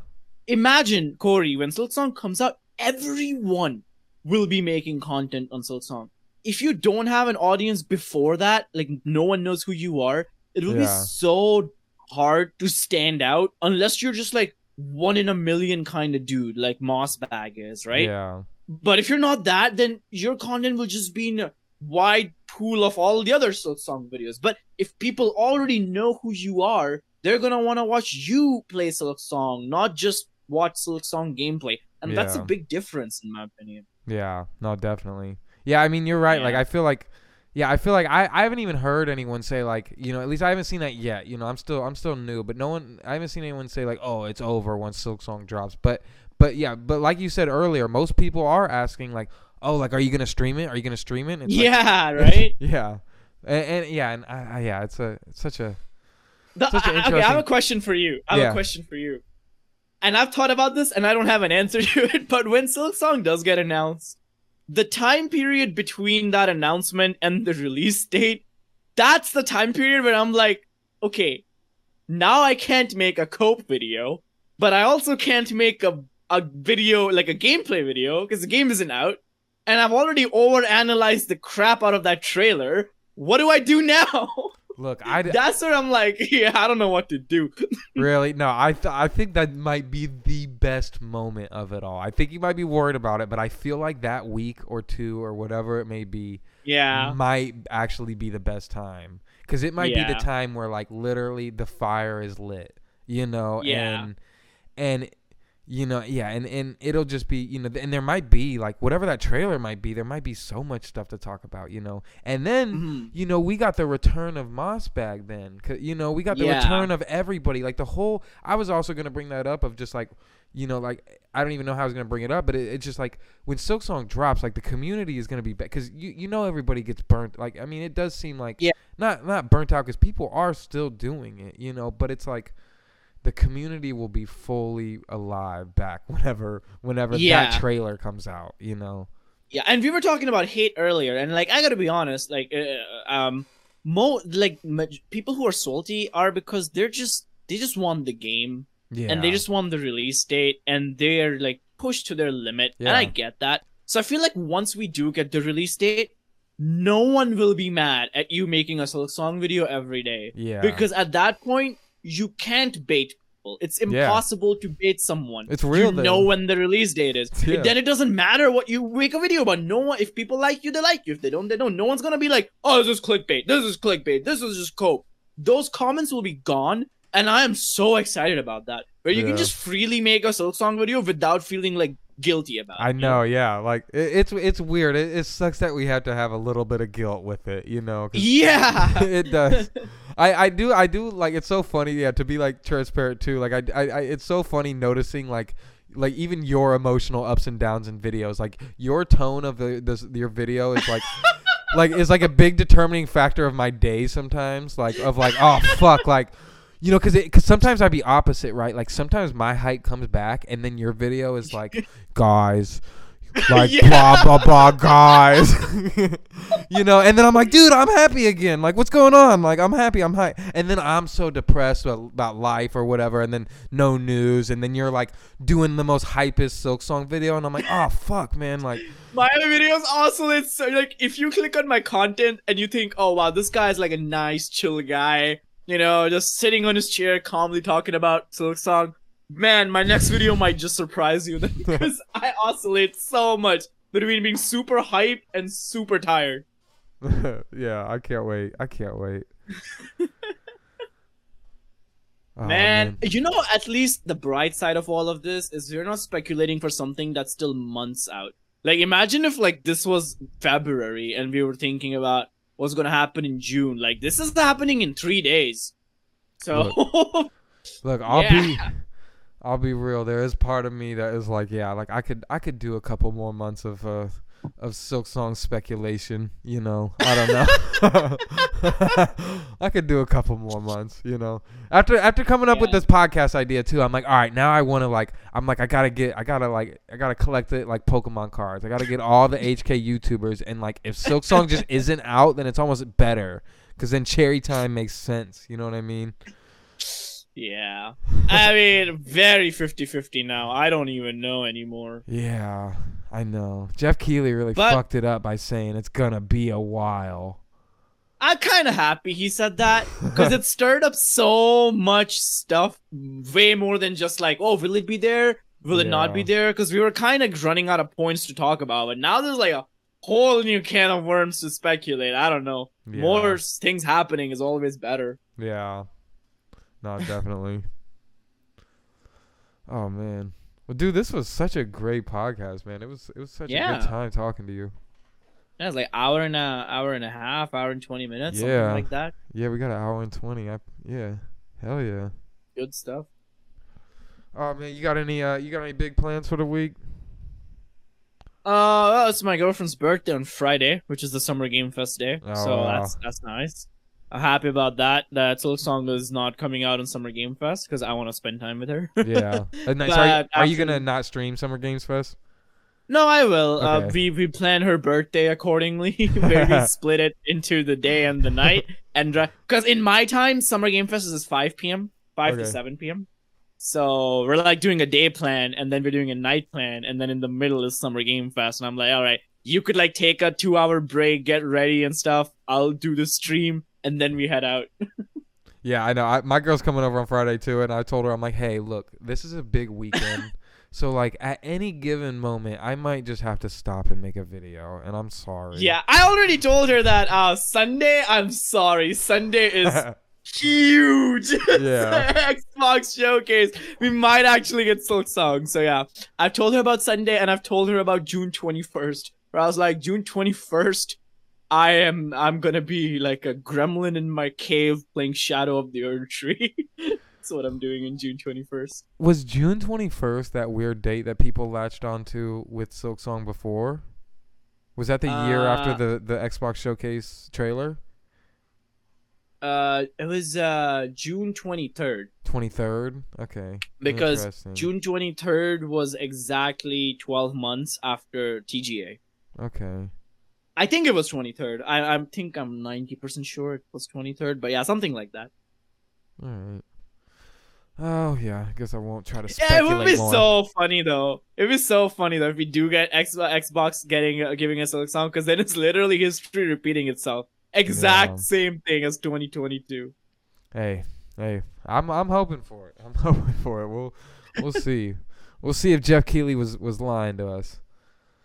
imagine, Corey, when Silksong comes out, everyone will be making content on Silksong. If you don't have an audience before that, like no one knows who you are, it will be so hard to stand out unless you're just like 1 in a million kind of dude like Mossbag is, right? Yeah. But if you're not that, then your content will just be in a wide pool of all the other Silksong videos. But if people already know who you are, they're gonna want to watch you play Silksong, not just watch Silksong gameplay. And that's a big difference in my opinion. Yeah, no, definitely. Yeah, I mean, you're right. Like, I feel like I haven't even heard anyone say like, you know, at least I haven't seen that yet. You know, I'm still new, but I haven't seen anyone say like, oh, it's over once Silksong drops. But like you said earlier, most people are asking like, oh, like, are you gonna stream it? Are you gonna stream it? It's right. Yeah, it's such an interesting. Okay, I have a question for you. And I've thought about this, and I don't have an answer to it. But when Silksong does get announced, the time period between that announcement and the release date, that's the time period where I'm like, okay, now I can't make a Cope video, but I also can't make a video, like a gameplay video, because the game isn't out, and I've already overanalyzed the crap out of that trailer. What do I do now? Look, that's where I'm like, yeah, I don't know what to do. Really? No, I think that might be the best moment of it all. I think you might be worried about it, but I feel like that week or two or whatever it may be, might actually be the best time. Because it might be the time where like literally the fire is lit, you know, and you know, and it'll just be, you know, and there might be like whatever that trailer might be, there might be so much stuff to talk about, you know. And then, you know, we got the return of Mossbag then, you know, we got the return of everybody, like the whole, I was also going to bring that up of just like, you know, like, I don't even know how I was going to bring it up, but it's just like when Silksong drops, like the community is going to be back because you know, everybody gets burnt. Like, I mean, it does seem like not burnt out because people are still doing it, you know, but it's like, the community will be fully alive back whenever that trailer comes out, you know. Yeah, and we were talking about hate earlier, and like I gotta be honest, like people who are salty are because they just want the game, and they just want the release date, and they're like pushed to their limit, and I get that. So I feel like once we do get the release date, no one will be mad at you making a Silksong video every day, because at that point, you can't bait It's impossible to bait someone. It's real. You know when the release date is. Yeah. Then it doesn't matter what you make a video about. No one, if people like you, they like you. If they don't, they don't. No one's gonna be like, oh, this is clickbait. This is clickbait. This is just cope. Those comments will be gone, and I am so excited about that. Where you can just freely make a Silksong video without feeling like guilty about it. I know, yeah. Like it's weird. It sucks that we have to have a little bit of guilt with it, you know. Yeah, it does. I do like, it's so funny, yeah, to be like transparent too. Like I it's so funny noticing like even your emotional ups and downs in videos. Like your tone of your video is like is like a big determining factor of my day sometimes. Like of like, oh fuck, like, you know, because sometimes I'd be opposite, right? Like sometimes my hype comes back, and then your video is like, guys, like blah blah blah, guys, you know. And then I'm like, dude, I'm happy again. Like, what's going on? Like, I'm happy, I'm hype. And then I'm so depressed about life or whatever, and then no news. And then you're like doing the most hypest Silksong video, and I'm like, oh fuck, man, like. My videos oscillate so, like, if you click on my content and you think, oh wow, this guy's like a nice chill guy, you know, just sitting on his chair calmly talking about Silksong, man, my next video might just surprise you because I oscillate so much between being super hyped and super tired. Yeah, I can't wait. Oh, man, you know, at least the bright side of all of this is you're not speculating for something that's still months out. Like, imagine if like this was February and we were thinking about what's gonna happen in June. Like, this is happening in 3 days. So look, I'll be real. There is part of me that is like, yeah, like I could do a couple more months of Silksong speculation, you know. I don't know. I could do a couple more months, you know. After coming up with this podcast idea too, I'm like, all right, now I want to like, I'm like, I gotta collect it like Pokemon cards. I gotta get all the HK YouTubers, and like if Silksong just isn't out, then it's almost better, because then Cherry Time makes sense. You know what I mean? Yeah. I mean, very 50-50 now. I don't even know anymore. Yeah, I know. Jeff Keighley really fucked it up by saying it's gonna be a while. I'm kind of happy he said that, because it stirred up so much stuff, way more than just like, oh, will it be there? Will it not be there? Because we were kind of running out of points to talk about, but now there's like a whole new can of worms to speculate. I don't know. Yeah. More things happening is always better. Yeah. No, definitely. Oh man. Well, dude, this was such a great podcast, man. It was such a good time talking to you. Yeah, it's like hour and a half, hour and 20 minutes, something like that. Yeah, we got an hour and 20. Yeah. Hell yeah. Good stuff. Oh man, you got any big plans for the week? Well, it's my girlfriend's birthday on Friday, which is the Summer Game Fest day. So that's nice. I'm happy about that. That Silksong is not coming out on Summer Game Fest because I want to spend time with her. Yeah. Nice. Are you gonna not stream Summer Games Fest? No, I will. Okay. We plan her birthday accordingly, where we split it into the day and the night, and because in my time, Summer Game Fest is 5 p.m., 5 to 7 p.m. So we're like doing a day plan, and then we're doing a night plan, and then in the middle is Summer Game Fest, and I'm like, all right, you could like take a 2-hour break, get ready and stuff. I'll do the stream, and then we head out. Yeah, I know. My girl's coming over on Friday too, and I told her, I'm like, hey, look, this is a big weekend. So, like, at any given moment, I might just have to stop and make a video, and I'm sorry. Yeah, I already told her that Sunday, I'm sorry. Sunday is huge. Yeah. Xbox showcase. We might actually get Silksong. So, yeah, I've told her about Sunday, and I've told her about June 21st, where I was like, June 21st, I'm gonna be like a gremlin in my cave playing Shadow of the Earth Tree. That's what I'm doing in June 21st. Was June 21st that weird date that people latched onto with Silksong before? Was that the year after the Xbox Showcase trailer? It was June 23rd. 23rd? Okay. Because June 23rd was exactly 12 months after TGA. Okay. I think it was 23rd. I think I'm 90% sure it was 23rd, but yeah, something like that. All right. Oh, yeah. I guess I won't try to speculate more. Yeah, it would be so funny, though. It would be so funny, though, if we do get Xbox giving us a song, because then it's literally history repeating itself. Exact same thing as 2022. Hey, Hey, I'm hoping for it. I'm hoping for it. We'll see. We'll see if Jeff Keighley was lying to us.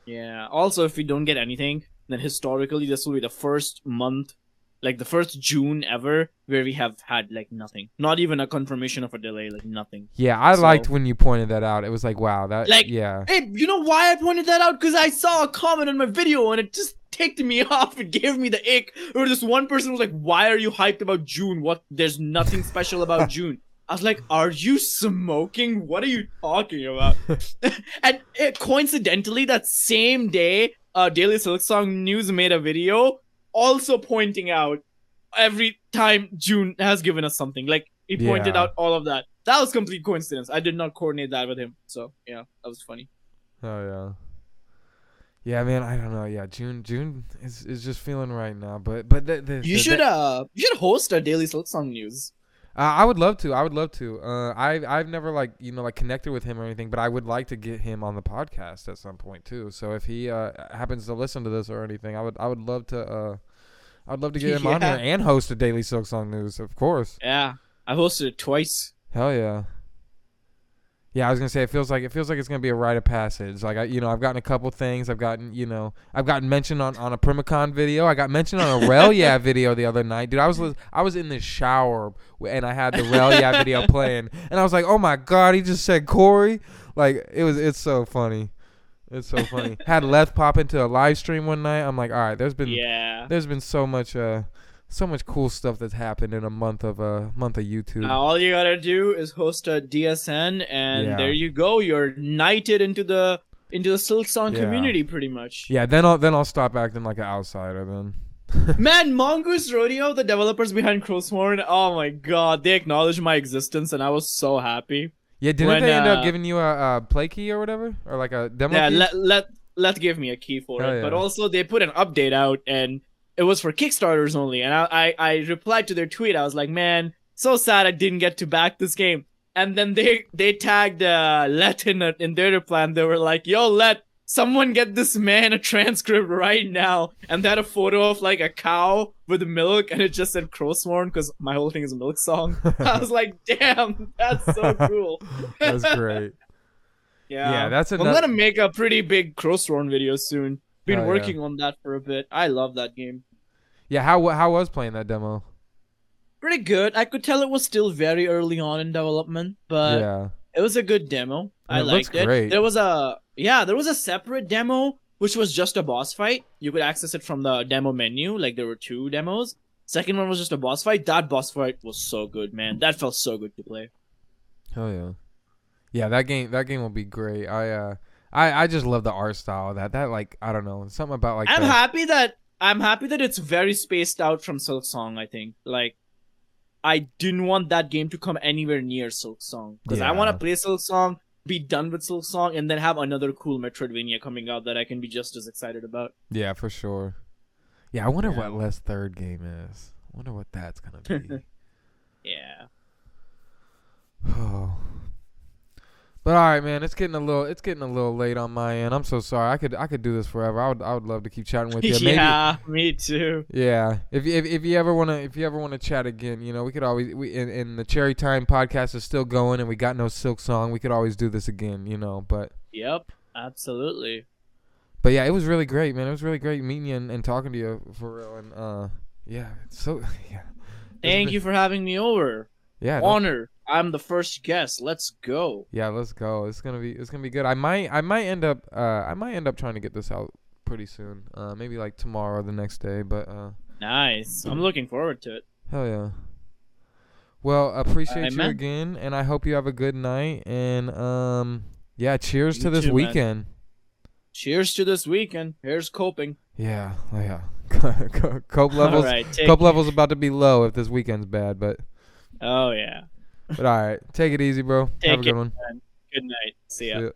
Yeah. Also, if we don't get anything, then historically this will be the first month, like the first June ever, where we have had like nothing. Not even a confirmation of a delay, like nothing. Yeah, I liked when you pointed that out. It was like, wow, that Like, yeah. hey, you know why I pointed that out? Because I saw a comment on my video and it just ticked me off. It gave me the ick. Or this one person was like, why are you hyped about June? What? There's nothing special about June. I was like, are you smoking? What are you talking about? And coincidentally, that same day, Daily Silksong News made a video also pointing out every time June has given us something. Like, he pointed out all of that. That was complete coincidence. I did not coordinate that with him. So, yeah, that was funny. Oh, yeah. Yeah, man, I don't know. Yeah, June is just feeling right now. But You should host a Daily Silksong News. I would love to. I've never like connected with him or anything, but I would like to get him on the podcast at some point too. So if he happens to listen to this or anything, I would love to get him on here and host a Daily Silksong News, of course. Yeah, I hosted it twice. Hell yeah. Yeah, I was gonna say it feels like it's gonna be a rite of passage. Like I've gotten a couple things. I've gotten mentioned on a PRIMACON video. I got mentioned on a Rel Yeah video the other night, dude. I was in the shower and I had the Rel Yeah video playing, and I was like, oh my god, he just said Corey. Like it's so funny. It's so funny. Had Leth pop into a live stream one night. I'm like, all right, there's been so much cool stuff that's happened in a month of YouTube. Now all you gotta do is host a DSN, and there you go. You're knighted into the Silksong community, pretty much. Yeah, then I'll stop acting like an outsider. Then, man, Mongoose Rodeo, the developers behind Crowsworn, oh my god, they acknowledged my existence, and I was so happy. Yeah, didn't they end up giving you a play key or whatever, or like a demo? Yeah, key? let give me a key for it. Yeah. But also they put an update out, and it was for Kickstarters only, and I replied to their tweet. I was like, man, so sad I didn't get to back this game. And then they tagged Let in their reply, and they were like, yo, Let, someone get this man a transcript right now. And they had a photo of like a cow with milk, and it just said Crowsworn, because my whole thing is a milk song. I was like, damn, that's so cool. That's great. Yeah, that's I'm gonna make a pretty big Crowsworn video soon. Been working on that for a bit. I love that game. Yeah, how was playing that demo? Pretty good. I could tell it was still very early on in development, but it was a good demo. I liked it. Great. There was a separate demo which was just a boss fight. You could access it from the demo menu. Like there were 2 demos. Second one was just a boss fight. That boss fight was so good, man. That felt so good to play. Oh yeah. Yeah, that game will be great. I just love the art style of that. That like I don't know, something about like I'm happy that it's very spaced out from Silksong, I think. Like I didn't want that game to come anywhere near Silksong, because I want to play Silksong, be done with Silksong, and then have another cool Metroidvania coming out that I can be just as excited about. Yeah, for sure. Yeah, I wonder what Les' third game is. I wonder what that's gonna be. Yeah. Oh. But all right, man, it's getting a little late on my end. I'm so sorry. I could do this forever. I would love to keep chatting with you. Yeah, me too. Yeah, if you ever wanna chat again, we could always and the Cherry Time podcast is still going, and we got no Silksong. We could always do this again, But yep, absolutely. But yeah, it was really great, man. It was really great meeting you and talking to you for real. And Thank you for having me over. Yeah, honor. I'm the first guest. Let's go. Yeah, let's go. It's gonna be good. I might end up trying to get this out pretty soon. Maybe like tomorrow or the next day. But nice. I'm looking forward to it. Hell yeah. Well, appreciate you again, and I hope you have a good night. And cheers to this weekend. Man. Cheers to this weekend. Here's coping. Yeah. Cope levels. Right, cope levels about to be low if this weekend's bad, but. Oh yeah. But all right, take it easy, bro. Have a good one. Man. Good night. See ya.